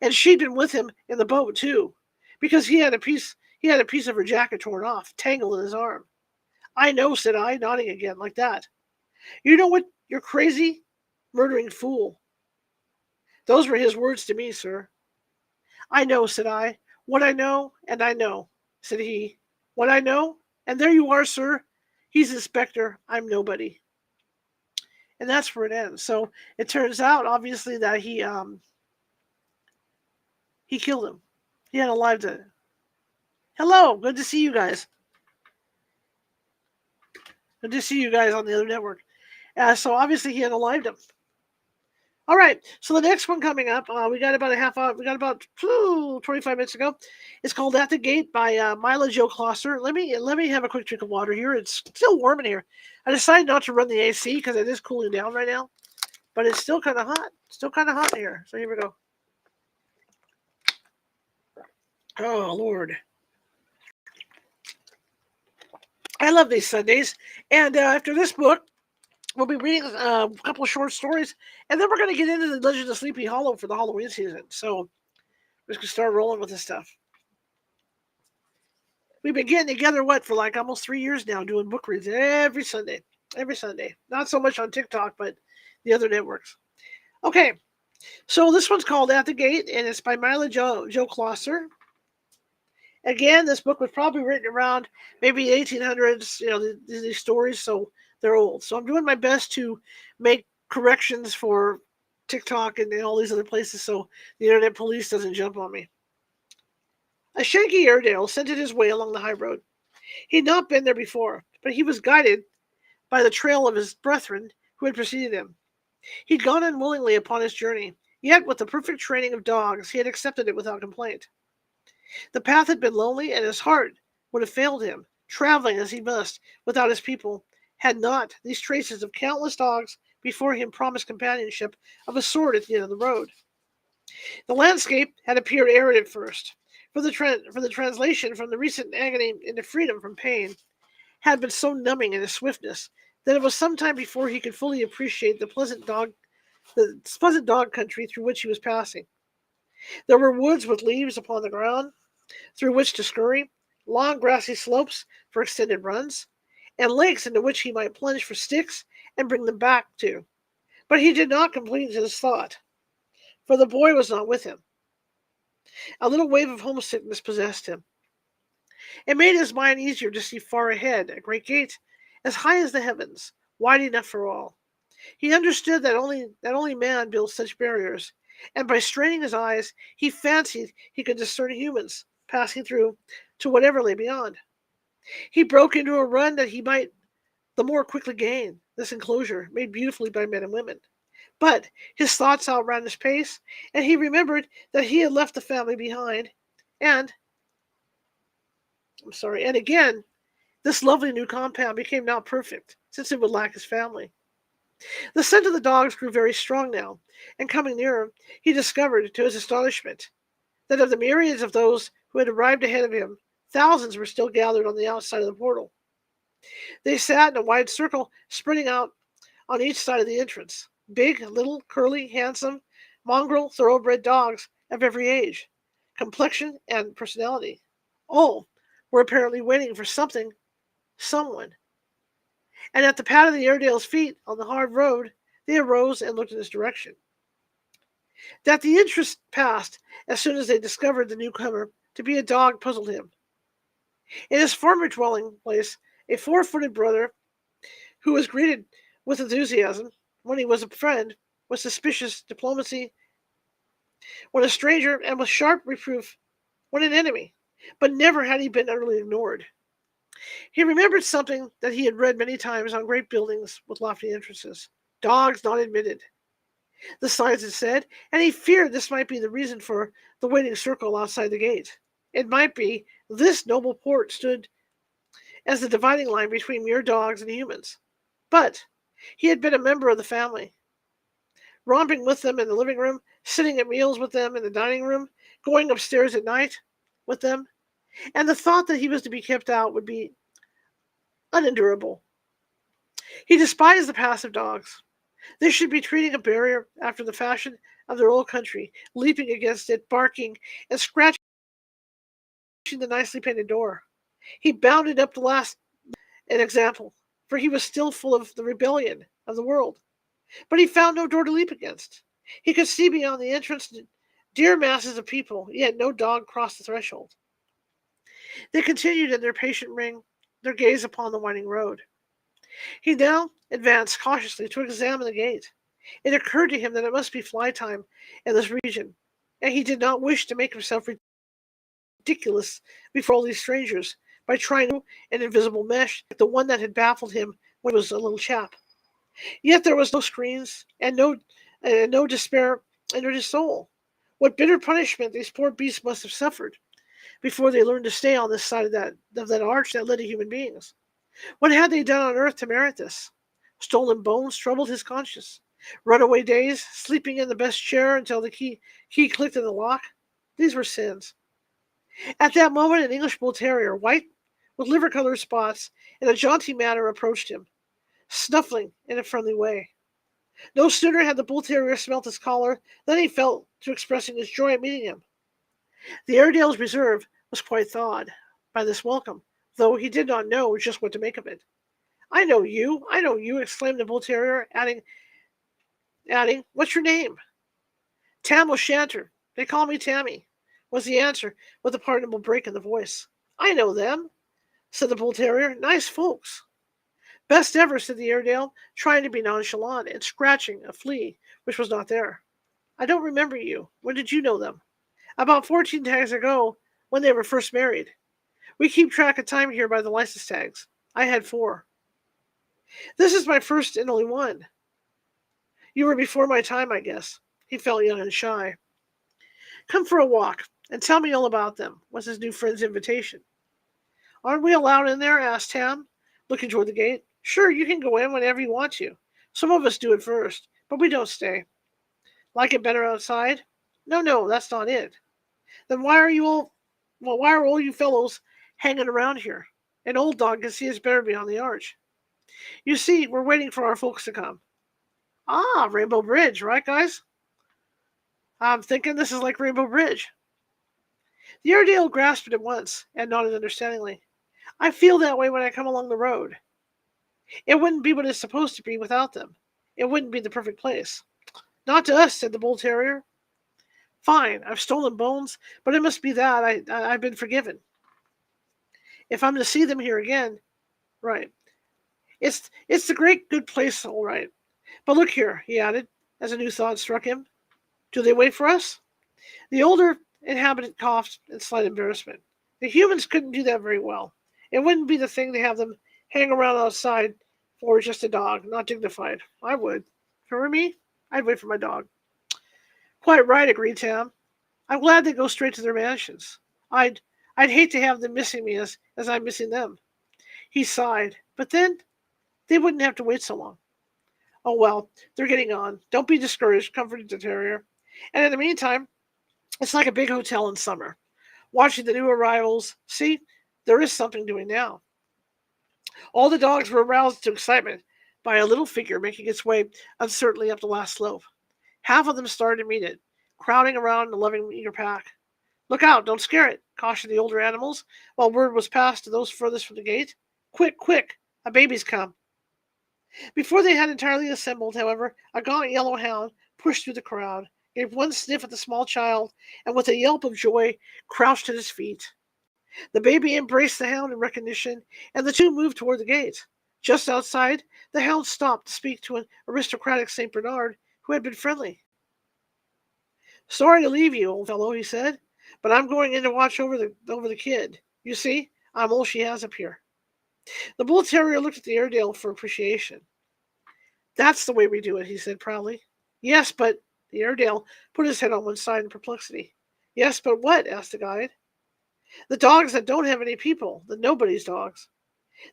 And she'd been with him in the boat, too, because he had a piece of her jacket torn off, tangled in his arm. I know, said I, nodding again, like that. You know what? You're crazy, murdering fool. Those were his words to me, sir. I know, said I. What I know, and I know, said he. What I know, and there you are, sir. He's inspector, I'm nobody. And that's where it ends. So it turns out, obviously, that he killed him. He had a live to. Hello, good to see you guys. Good to see you guys on the other network. So obviously he had alived him. All right, so the next one coming up, we got about a half hour. We got about 25 minutes ago. It's called "At the Gate" by Mila Jo Klosser. Let me have a quick drink of water here. It's still warm in here. I decided not to run the AC because it is cooling down right now, but it's still kind of hot. Still kind of hot in here. So here we go. Oh Lord, I love these Sundays. And after this book, we'll be reading a couple of short stories, and then we're going to get into the Legend of Sleepy Hollow for the Halloween season. So we're just going to start rolling with this stuff. We've been getting together, for like almost 3 years now, doing book reads every Sunday. Every Sunday. Not so much on TikTok, but the other networks. Okay, so this one's called At the Gate, and it's by Mila Jo Klosser. Again, this book was probably written around maybe 1800s, these stories, so they're old. So I'm doing my best to make corrections for TikTok and all these other places so the internet police doesn't jump on me. A shaggy Airedale scented his way along the high road. He'd not been there before, but he was guided by the trail of his brethren who had preceded him. He'd gone unwillingly upon his journey, yet with the perfect training of dogs he had accepted it without complaint. The path had been lonely, and his heart would have failed him, traveling as he must without his people, had not these traces of countless dogs before him promised companionship of a sort at the end of the road. The landscape had appeared arid at first, for the translation from the recent agony into freedom from pain had been so numbing in its swiftness that it was some time before he could fully appreciate the pleasant dog country through which he was passing. There were woods with leaves upon the ground through which to scurry, long grassy slopes for extended runs, and lakes into which he might plunge for sticks and bring them back to. But he did not complete his thought, for the boy was not with him. A little wave of homesickness possessed him. It made his mind easier to see far ahead a great gate, as high as the heavens, wide enough for all. He understood that only man builds such barriers, and by straining his eyes, he fancied he could discern humans passing through to whatever lay beyond. He broke into a run that he might the more quickly gain this enclosure made beautifully by men and women. But his thoughts outran his pace, and he remembered that he had left the family behind, and again, this lovely new compound became not perfect, since it would lack his family. The scent of the dogs grew very strong now, and coming nearer, he discovered, to his astonishment, that of the myriads of those who had arrived ahead of him, thousands were still gathered on the outside of the portal. They sat in a wide circle, spreading out on each side of the entrance. Big, little, curly, handsome, mongrel, thoroughbred dogs of every age, complexion, and personality. All were apparently waiting for someone. And at the pat of the Airedale's feet on the hard road, they arose and looked in his direction. That the interest passed as soon as they discovered the newcomer to be a dog puzzled him. In his former dwelling place, a 4-footed brother, who was greeted with enthusiasm when he was a friend, with suspicious diplomacy when a stranger, and with sharp reproof when an enemy, but never had he been utterly ignored. He remembered something that he had read many times on great buildings with lofty entrances. Dogs not admitted, the signs had said, and he feared this might be the reason for the waiting circle outside the gate. It might be this noble port stood as the dividing line between mere dogs and humans. But he had been a member of the family, romping with them in the living room, sitting at meals with them in the dining room, going upstairs at night with them, and the thought that he was to be kept out would be unendurable. He despised the passive dogs. They should be treating a barrier after the fashion of their old country, leaping against it, barking, and scratching the nicely painted door. He bounded up the last an example, for he was still full of the rebellion of the world. But he found no door to leap against. He could see beyond the entrance dear masses of people, yet no dog crossed the threshold. They continued in their patient ring, their gaze upon the winding road. He now advanced cautiously to examine the gate. It occurred to him that it must be fly time in this region, and he did not wish to make himself ridiculous before all these strangers by trying an invisible mesh like the one that had baffled him when he was a little chap. Yet there was no screens and no despair in his soul. What bitter punishment these poor beasts must have suffered before they learned to stay on this side of that arch that led to human beings. What had they done on earth to merit this? Stolen bones troubled his conscience. Runaway days, sleeping in the best chair until the key clicked in the lock. These were sins. At that moment, an English bull terrier, white with liver-colored spots, in a jaunty manner approached him, snuffling in a friendly way. No sooner had the bull terrier smelt his collar than he fell to expressing his joy at meeting him. The Airedale's reserve was quite thawed by this welcome, though he did not know just what to make of it. I know you, exclaimed the bull terrier, adding, what's your name? Tam O'Shanter. They call me Tammy, was the answer, with a pardonable break in the voice. I know them, said the bull terrier. Nice folks. Best ever, said the Airedale, trying to be nonchalant and scratching a flea which was not there. I don't remember you. When did you know them? About 14 tags ago, when they were first married. We keep track of time here by the license tags. I had 4. This is my first and only one. You were before my time, I guess. He felt young and shy. Come for a walk and tell me all about them, was his new friend's invitation. Aren't we allowed in there? Asked Tam, looking toward the gate. Sure, you can go in whenever you want to. Some of us do it first, but we don't stay. Like it better outside? No, that's not it. Then why are all you fellows hanging around here? An old dog can see us better beyond the arch. You see, we're waiting for our folks to come. Ah, Rainbow Bridge, right, guys? I'm thinking this is like Rainbow Bridge. The Airedale grasped it at once and nodded understandingly. I feel that way when I come along the road. It wouldn't be what it's supposed to be without them. It wouldn't be the perfect place. Not to us, said the bull terrier. Fine, I've stolen bones, but it must be that I've been forgiven. If I'm to see them here again, right. It's the great good place, all right. But look here, he added, as a new thought struck him. Do they wait for us? The older inhabitant coughed in slight embarrassment. The humans couldn't do that very well. It wouldn't be the thing to have them hang around outside for just a dog, not dignified. I would. For me, I'd wait for my dog. Quite right, agreed Tam. I'm glad they go straight to their mansions. I'd hate to have them missing me as I'm missing them. He sighed. But then they wouldn't have to wait so long. Oh well, they're getting on. Don't be discouraged, comforted the terrier. And in the meantime, it's like a big hotel in summer. Watching the new arrivals. See, there is something doing now. All the dogs were aroused to excitement by a little figure making its way uncertainly up the last slope. Half of them started to meet it, crowding around in a loving, eager pack. Look out, don't scare it, cautioned the older animals, while word was passed to those furthest from the gate. Quick, a baby's come. Before they had entirely assembled, however, a gaunt yellow hound pushed through the crowd, gave one sniff at the small child, and with a yelp of joy, crouched at his feet. The baby embraced the hound in recognition, and the two moved toward the gate. Just outside, the hound stopped to speak to an aristocratic St. Bernard who had been friendly. Sorry to leave you, old fellow, he said, but I'm going in to watch over the kid. You see, I'm all she has up here." The bull terrier looked at the Airedale for appreciation. "That's the way we do it," he said proudly. "Yes, but—" The Airedale put his head on one side in perplexity. "Yes, but what?" asked the guide. "The dogs that don't have any people, the nobody's dogs.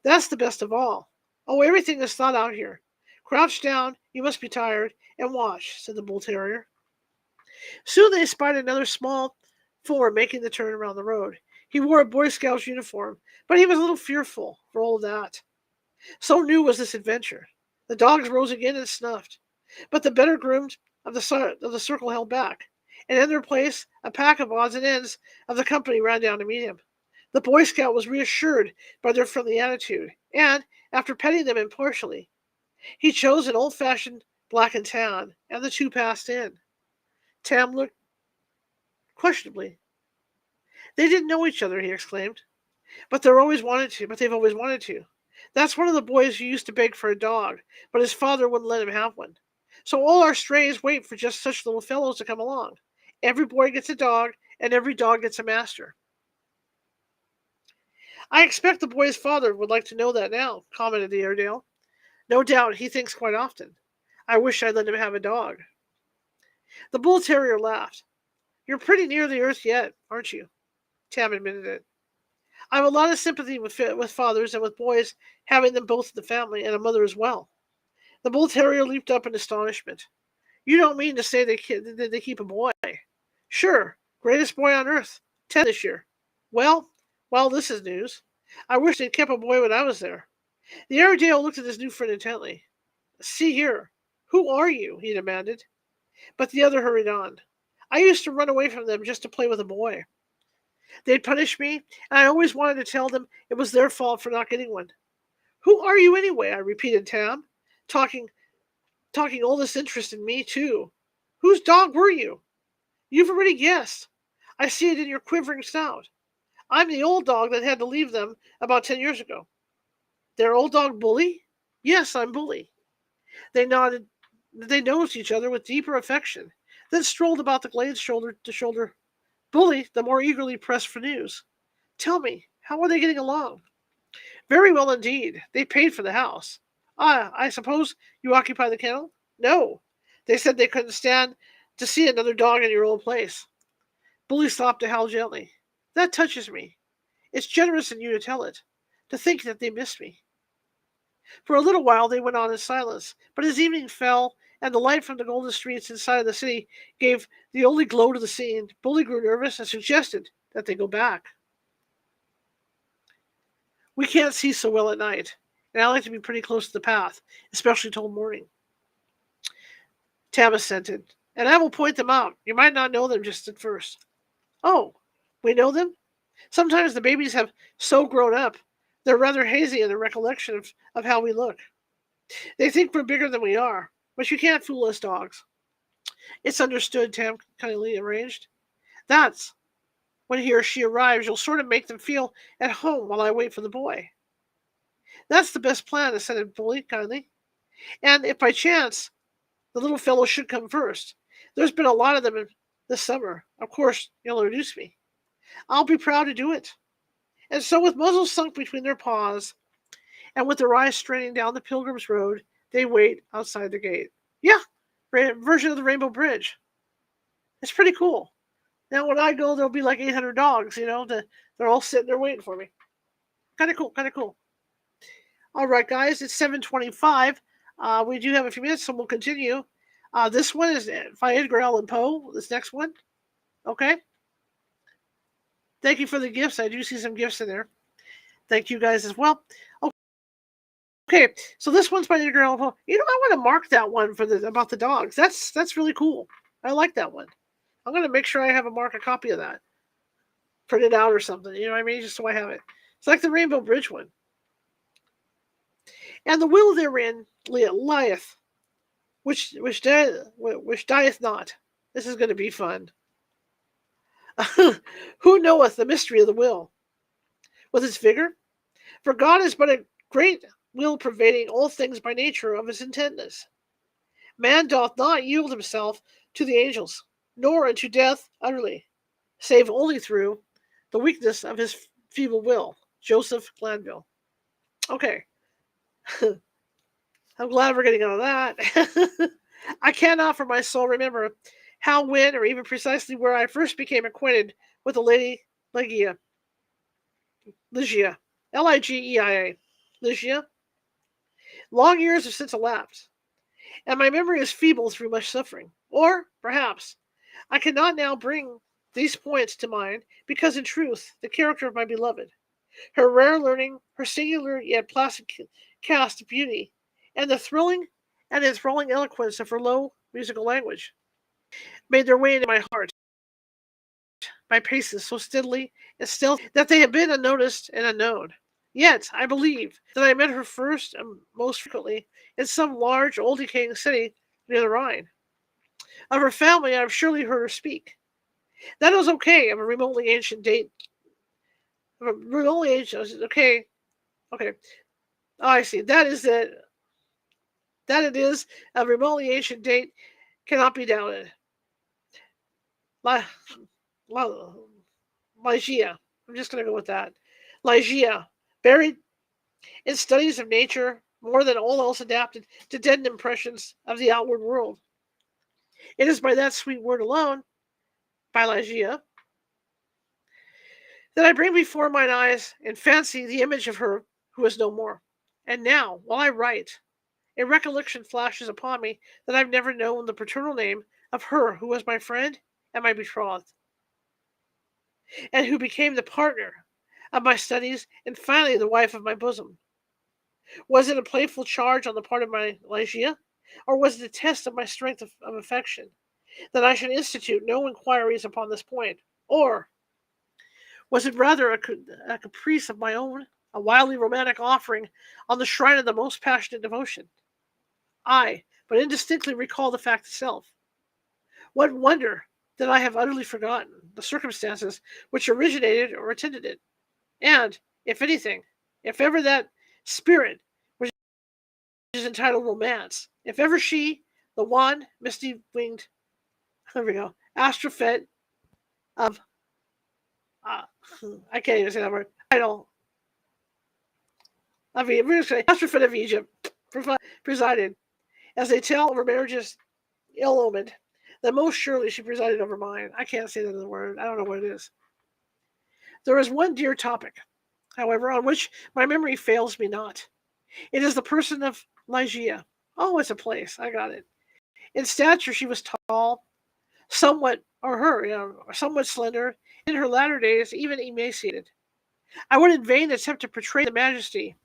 That's the best of all. Oh, everything is thought out here. Crouch down, you must be tired, and watch," said the bull terrier. Soon they spied another small form making the turn around the road. He wore a Boy Scout's uniform, but he was a little fearful for all that. So new was this adventure. The dogs rose again and snuffed, but the better groomed of the circle held back, and in their place a pack of odds and ends of the company ran down to meet him. The Boy Scout was reassured by their friendly attitude, and, after petting them impartially, he chose an old-fashioned black and tan, and the two passed in. Tam looked questionably. "They didn't know each other," he exclaimed, "but they've always wanted to. That's one of the boys who used to beg for a dog, but his father wouldn't let him have one. So all our strays wait for just such little fellows to come along. Every boy gets a dog, and every dog gets a master." "I expect the boy's father would like to know that now," commented the Airedale. "No doubt he thinks quite often, 'I wish I'd let him have a dog.'" The bull terrier laughed. "You're pretty near the earth yet, aren't you?" Tam admitted it. "I have a lot of sympathy with fathers and with boys, having them both in the family, and a mother as well." The bull terrier leaped up in astonishment. "You don't mean to say they keep a boy?" "Sure, greatest boy on earth, 10 this year." "Well, this is news. I wish they'd kept a boy when I was there." The Airedale looked at his new friend intently. "See here, who are you?" he demanded. But the other hurried on. "I used to run away from them just to play with a boy. They'd punish me, and I always wanted to tell them it was their fault for not getting one." "Who are you anyway?" I repeated Tam, talking all this interest in me too. "Whose dog were you?" "You've already guessed. I see it in your quivering snout. I'm the old dog that had to leave them about 10 years ago." "Their old dog Bully?" "Yes, I'm Bully." They nodded. They nosed each other with deeper affection, then strolled about the glades shoulder to shoulder. Bully the more eagerly pressed for news. "Tell me, how are they getting along?" "Very well indeed. They paid for the house." "Ah, I suppose you occupy the kennel?" "No. They said they couldn't stand to see another dog in your old place." Bully stopped to howl gently. "That touches me. It's generous in you to tell it. To think that they miss me." For a little while they went on in silence, but as evening fell and the light from the golden streets inside of the city gave the only glow to the scene, Bully grew nervous and suggested that they go back. "We can't see so well at night, and I like to be pretty close to the path, especially till morning." Tam assented. "And I will point them out. You might not know them just at first." "Oh, we know them?" "Sometimes the babies have so grown up, they're rather hazy in their recollection of how we look. They think we're bigger than we are, but you can't fool us dogs." "It's understood," Tam kindly arranged. "That's when he or she arrives, you'll sort of make them feel at home while I wait for the boy." "That's the best plan," assented Bully kindly. "And if by chance the little fellow should come first, there's been a lot of them this summer. Of course, you'll introduce me." "I'll be proud to do it." And so, with muzzles sunk between their paws, and with their eyes straining down the Pilgrim's Road, they wait outside the gate. Yeah, version of the Rainbow Bridge. It's pretty cool. Now, when I go, there'll be like 800 dogs, they're all sitting there waiting for me. Kind of cool, kind of cool. All right, guys, it's 7:25. We do have a few minutes, so we'll continue. This one is by Edgar Allan Poe, this next one. Okay? Thank you for the gifts. I do see some gifts in there. Thank you guys as well. Okay, so this one's by Edgar Allan Poe. I want to mark that one about the dogs. That's really cool. I like that one. I'm gonna make sure I have a copy of that, print it out or something. You know what I mean? Just so I have it. It's like the Rainbow Bridge one. "And the will therein lieth, which dieth not." This is going to be fun. "Who knoweth the mystery of the will, with its vigor? For God is but a great will pervading all things by nature of his intentness. Man doth not yield himself to the angels, nor unto death utterly. save only through the weakness of his feeble will. Joseph Glanville. Okay, I'm glad we're getting out of that. I cannot for my soul remember how, when, or even precisely where I first became acquainted with the Lady Ligeia. Ligeia. Ligeia. Ligeia. Long years have since elapsed, and my memory is feeble through much suffering. Or, perhaps, I cannot now bring these points to mind because, in truth, the character of my beloved, her rare learning, her singular yet placid cast of beauty, and the thrilling and enthralling eloquence of her low musical language, made their way into my heart by paces so steadily and stealthy that they have been unnoticed and unknown. Yet, I believe that I met her first and most frequently in some large, old decaying city near the Rhine. Of her family, I have surely heard her speak. That was okay of a remotely ancient date. Of a remotely ancient, okay, okay. Oh, I see. That is it. That it is a remotely ancient date cannot be doubted. La, la, Ligeia. I'm just going to go with that. Ligeia, buried in studies of nature more than all else adapted to deaden impressions of the outward world. It is by that sweet word alone, by Ligeia, that I bring before mine eyes in fancy the image of her who is no more. And now, while I write, a recollection flashes upon me that I've never known the paternal name of her who was my friend and my betrothed, and who became the partner of my studies and finally the wife of my bosom. Was it a playful charge on the part of my Ligeia, or was it a test of my strength of affection, that I should institute no inquiries upon this point? Or was it rather a caprice of my own, a wildly romantic offering on the shrine of the most passionate devotion? I but indistinctly recall the fact itself. What wonder that I have utterly forgotten the circumstances which originated or attended it? And, if anything, if ever that spirit which is entitled romance, if ever she, the wan, misty-winged, there we go, astrophet of, uh, I can't even say that word, title of Egypt, we're going to say astrophet of Egypt, presided, as they tell over marriages ill-omened, then most surely she presided over mine. I can't say that in the word. I don't know what it is. There is one dear topic, however, on which my memory fails me not. It is the person of Ligeia. Oh, it's a place. I got it. In stature, she was tall, somewhat, or her, somewhat slender, in her latter days, even emaciated. I would in vain attempt to portray the majesty,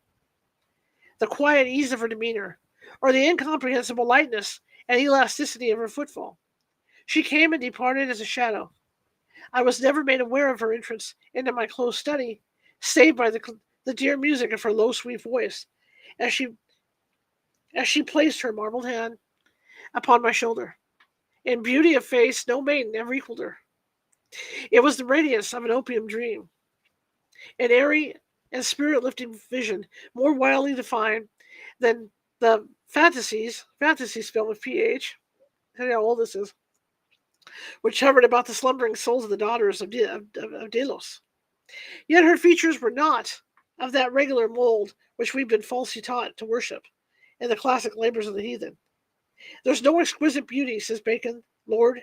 the quiet ease of her demeanor, or the incomprehensible lightness and elasticity of her footfall. She came and departed as a shadow. I was never made aware of her entrance into my close study, save by the dear music of her low, sweet voice, as she as she placed her marbled hand upon my shoulder. In beauty of face, no maiden ever equaled her. It was the radiance of an opium dream, an airy and spirit-lifting vision, more wildly defined than the fantasy spelled with PH, tell you how old this is, which hovered about the slumbering souls of the daughters of Delos. Yet her features were not of that regular mold which we've been falsely taught to worship in the classic labors of the heathen. There's no exquisite beauty, says Bacon, Lord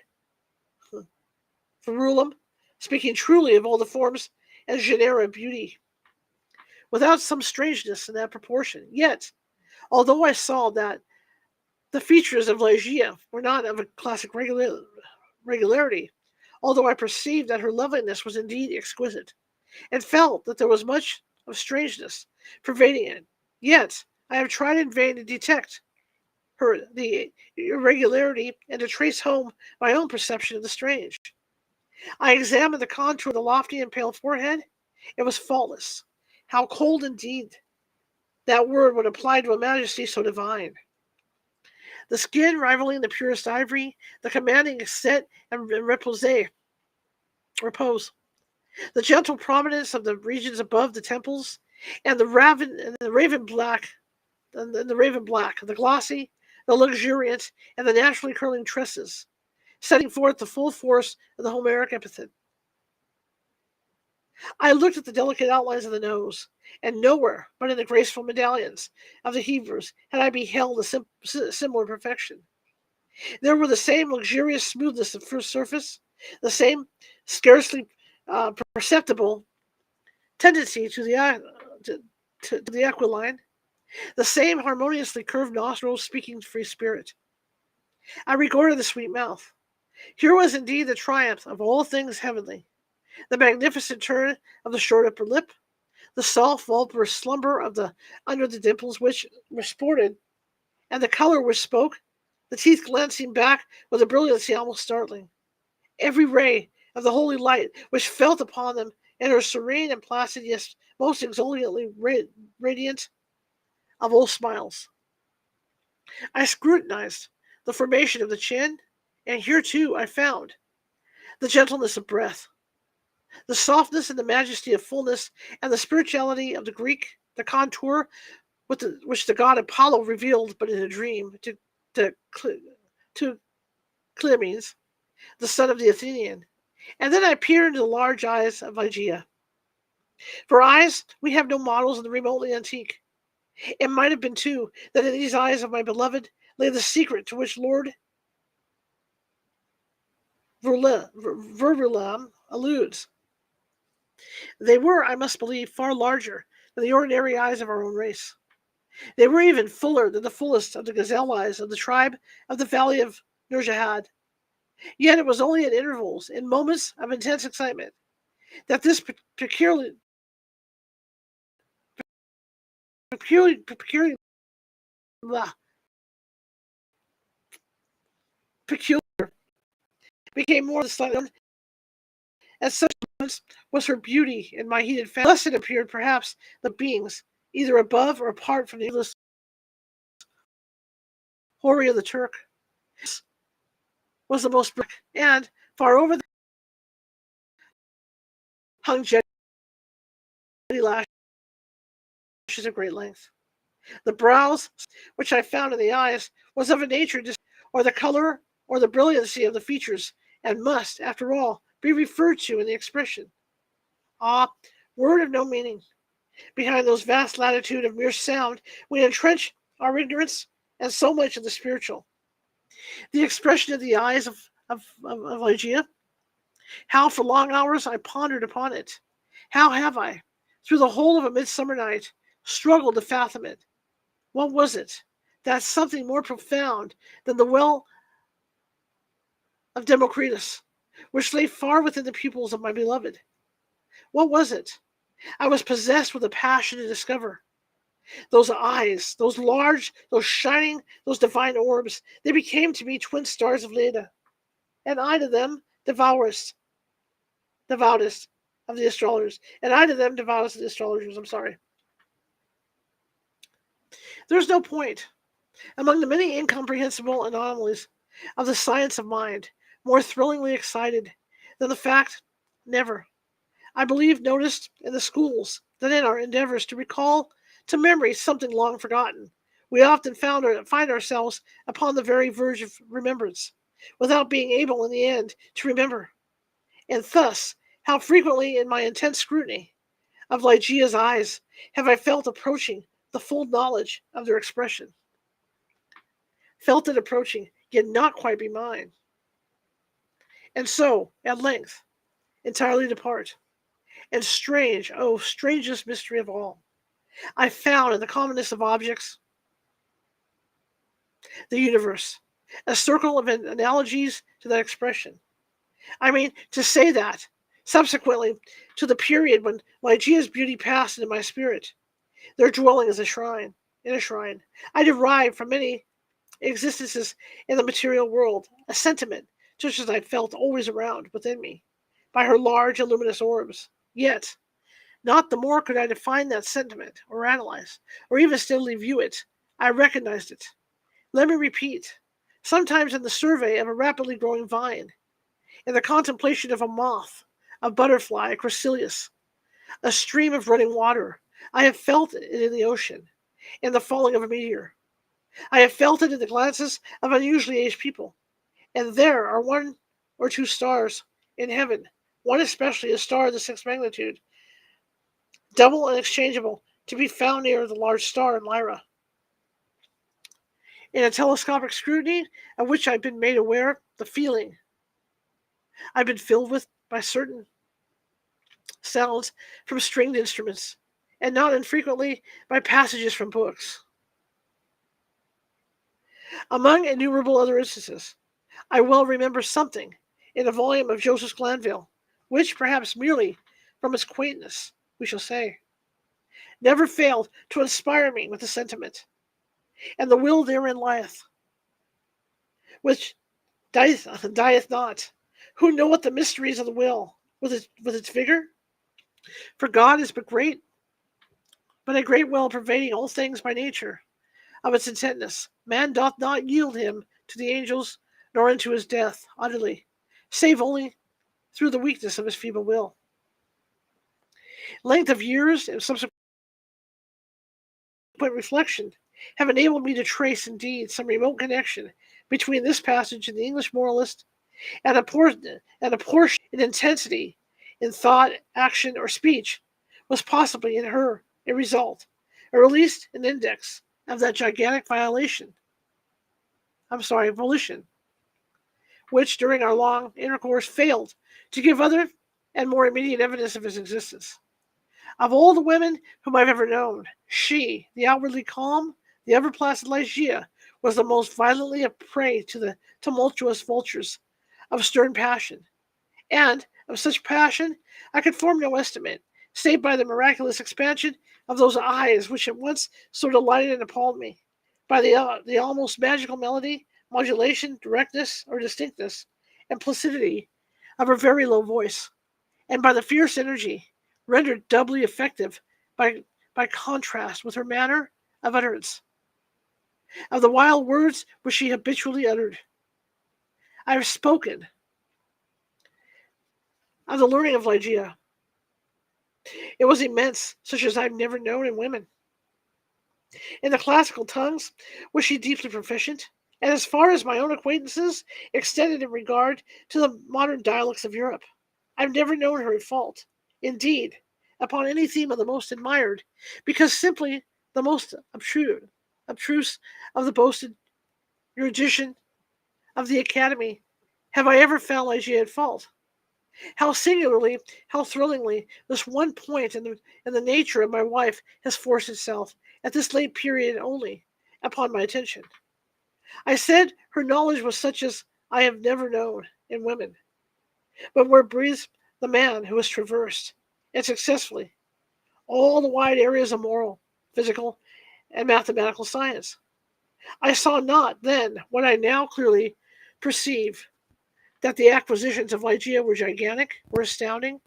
Verulam, speaking truly of all the forms and genera of beauty, without some strangeness in that proportion. Yet, although I saw that the features of Ligeia were not of a classic regularity, although I perceived that her loveliness was indeed exquisite, and felt that there was much of strangeness pervading it, yet I have tried in vain to detect the irregularity and to trace home my own perception of the strange. I examined the contour of the lofty and pale forehead. It was faultless. How cold indeed that word when applied to a majesty so divine. The skin rivaling the purest ivory, the commanding set and repose, the gentle prominence of the regions above the temples, and the raven black, the glossy, the luxuriant, and the naturally curling tresses, setting forth the full force of the Homeric epithet. I looked at the delicate outlines of the nose, and nowhere but in the graceful medallions of the Hebrews had I beheld a similar perfection. There were the same luxurious smoothness of first surface, the same scarcely perceptible tendency to the aquiline, the same harmoniously curved nostrils speaking free spirit. I regarded the sweet mouth. Here was indeed the triumph of all things heavenly, the magnificent turn of the short upper lip, the soft voluptuous slumber of the under the dimples which were sported, and the color which spoke, the teeth glancing back with a brilliancy almost startling. Every ray of the holy light which fell upon them in her serene and placid, yes, most exultantly radiant of all smiles. I scrutinized the formation of the chin, and here too I found the gentleness of breath, the softness and the majesty of fullness, and the spirituality of the Greek, the contour which the god Apollo revealed but in a dream to, to Clymes, the son of the Athenian. And then I peered into the large eyes of Ligeia. For eyes, we have no models in the remotely antique. It might have been, too, that in these eyes of my beloved lay the secret to which Lord Verulam alludes. They were, I must believe, far larger than the ordinary eyes of our own race. They were even fuller than the fullest of the gazelle eyes of the tribe of the valley of Nurjahad. Yet it was only at intervals, in moments of intense excitement, that this peculiar became more slightly. At such moments was her beauty in my heated fancy. Thus it appeared, perhaps, the beings, either above or apart from the endless houri of the Turk, was the most brick, and far over the hung jetty lashes of great length. The brows, which I found in the eyes, was of a nature or the color or the brilliancy of the features, and must, after all, be referred to in the expression. Ah, word of no meaning. Behind those vast latitude of mere sound, we entrench our ignorance and so much of the spiritual. The expression of the eyes of Ligeia, how for long hours I pondered upon it. How have I, through the whole of a midsummer night, struggled to fathom it. What was it? That something more profound than the well of Democritus, which lay far within the pupils of my beloved. What was it? I was possessed with a passion to discover. Those eyes, those large, those shining, those divine orbs, they became to me twin stars of Leda, and I to them devoutest of the astrologers, I'm sorry. There's no point, among the many incomprehensible anomalies of the science of mind, more thrillingly excited than the fact, never, I believe, noticed in the schools, that in our endeavors to recall to memory something long forgotten, we often find ourselves upon the very verge of remembrance, without being able in the end to remember. And thus, how frequently in my intense scrutiny of Ligeia's eyes have I felt approaching the full knowledge of their expression. Felt it approaching, yet not quite be mine. And so, at length, entirely depart. And strange, oh, strangest mystery of all, I found in the commonness of objects, the universe, a circle of analogies to that expression. I mean, to say that, subsequently to the period when Ligeia's beauty passed into my spirit, their dwelling is in a shrine, I derived from many existences in the material world a sentiment such as I felt always around within me by her large and luminous orbs. Yet, not the more could I define that sentiment, or analyze, or even steadily view it, I recognized it. Let me repeat, sometimes in the survey of a rapidly growing vine, in the contemplation of a moth, a butterfly, a chrysalis, a stream of running water. I have felt it in the ocean, in the falling of a meteor. I have felt it in the glances of unusually aged people. And there are one or two stars in heaven, one especially a star of the sixth magnitude, double and exchangeable, to be found near the large star in Lyra. In a telescopic scrutiny of which I've been made aware, the feeling I've been filled with by certain sounds from stringed instruments, and not infrequently by passages from books. Among innumerable other instances, I well remember something in a volume of Joseph Glanville, which, perhaps merely from its quaintness, we shall say, never failed to inspire me with the sentiment, and the will therein lieth, which dieth not. Who knoweth the mysteries of the will with its vigor? For God is but a great will pervading all things by nature of its intentness. Man doth not yield him to the angels, nor unto his death utterly, save only through the weakness of his feeble will. Length of years and subsequent reflection have enabled me to trace indeed some remote connection between this passage and the English moralist, and a portion in intensity, in thought, action, or speech, was possibly in her a result, or at least an index of that gigantic volition, which during our long intercourse failed to give other and more immediate evidence of its existence. Of all the women whom I've ever known, she, the outwardly calm, the ever placid Ligeia, was the most violently a prey to the tumultuous vultures of stern passion, and of such passion I could form no estimate, save by the miraculous expansion of those eyes which at once so delighted and appalled me, by the almost magical melody, modulation, directness, or distinctness, and placidity of her very low voice, and by the fierce energy rendered doubly effective by contrast with her manner of utterance, of the wild words which she habitually uttered. I have spoken of the learning of Ligeia. It was immense, such as I have never known in women. In the classical tongues was she deeply proficient, and as far as my own acquaintances extended in regard to the modern dialects of Europe, I have never known her at fault, indeed, upon any theme of the most admired, because simply the most abstruse of the boasted erudition of the Academy, have I ever found Ligeia at fault. How singularly, how thrillingly, this one point in the nature of my wife has forced itself, at this late period only, upon my attention. I said her knowledge was such as I have never known in women, but where breathes the man who has traversed, and successfully, all the wide areas of moral, physical, and mathematical science. I saw not then what I now clearly perceive, that the acquisitions of Ligeia were gigantic, were astounding,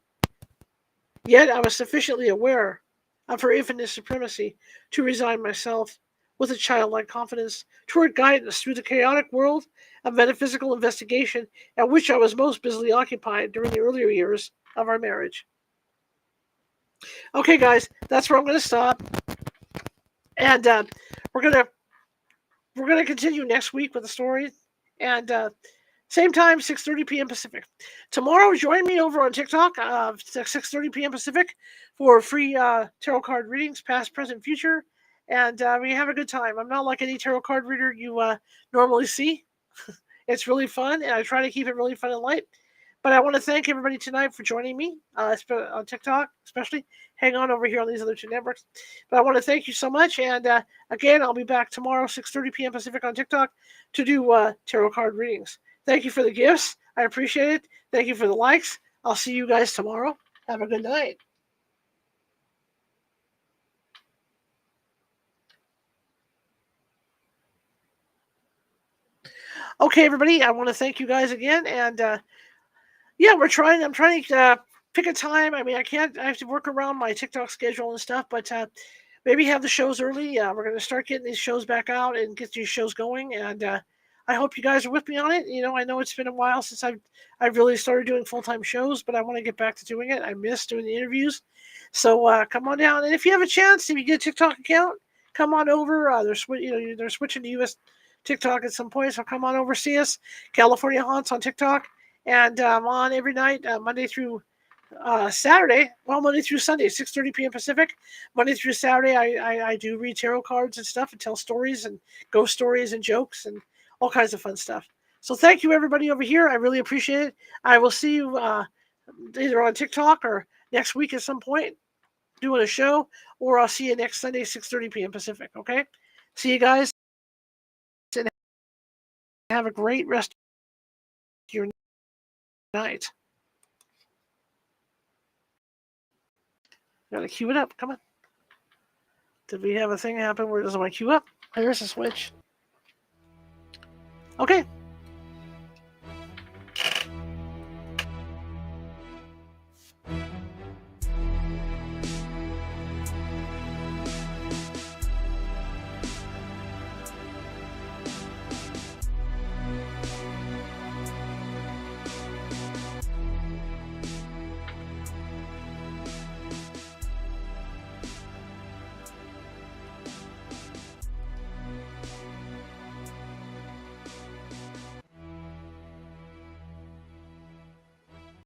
yet I was sufficiently aware of her infinite supremacy to resign myself, with a childlike confidence, to her guidance through the chaotic world of metaphysical investigation at which I was most busily occupied during the earlier years of our marriage. Okay, guys, that's where I'm going to stop, and we're gonna continue next week with the story, and same time, 6:30 p.m. Pacific. Tomorrow, join me over on TikTok, 6:30 p.m. Pacific, for free tarot card readings, past, present, future, and we have a good time. I'm not like any tarot card reader you normally see. It's really fun, and I try to keep it really fun and light. But I want to thank everybody tonight for joining me on TikTok, especially. Hang on over here on these other two networks. But I want to thank you so much. And again, I'll be back tomorrow, 6:30 p.m. Pacific on TikTok, to do tarot card readings. Thank you for the gifts. I appreciate it. Thank you for the likes. I'll see you guys tomorrow. Have a good night. Okay, everybody. I want to thank you guys again. And yeah, I'm trying to pick a time. I mean, I have to work around my TikTok schedule and stuff, but maybe have the shows early. We're going to start getting these shows back out and get these shows going. And I hope you guys are with me on it. I know it's been a while since I've really started doing full-time shows, but I want to get back to doing it. I miss doing the interviews. So come on down. And if you have a chance, if you get a TikTok account, come on over. They're switching to US TikTok at some point, so come on over, see us. California Haunts on TikTok. And I'm on every night, Monday through Saturday, well, Monday through Sunday, 6:30 p.m. Pacific. Monday through Saturday, I do read tarot cards and stuff and tell stories and ghost stories and jokes and all kinds of fun stuff. So thank you, everybody over here. I really appreciate it. I will see you either on TikTok or next week at some point doing a show, or I'll see you next Sunday, 6:30 p.m. Pacific. Okay? See you guys, and have a great rest of your night. Gotta cue it up. Come on. Did we have a thing happen where it doesn't want to queue up? There's a switch. Okay.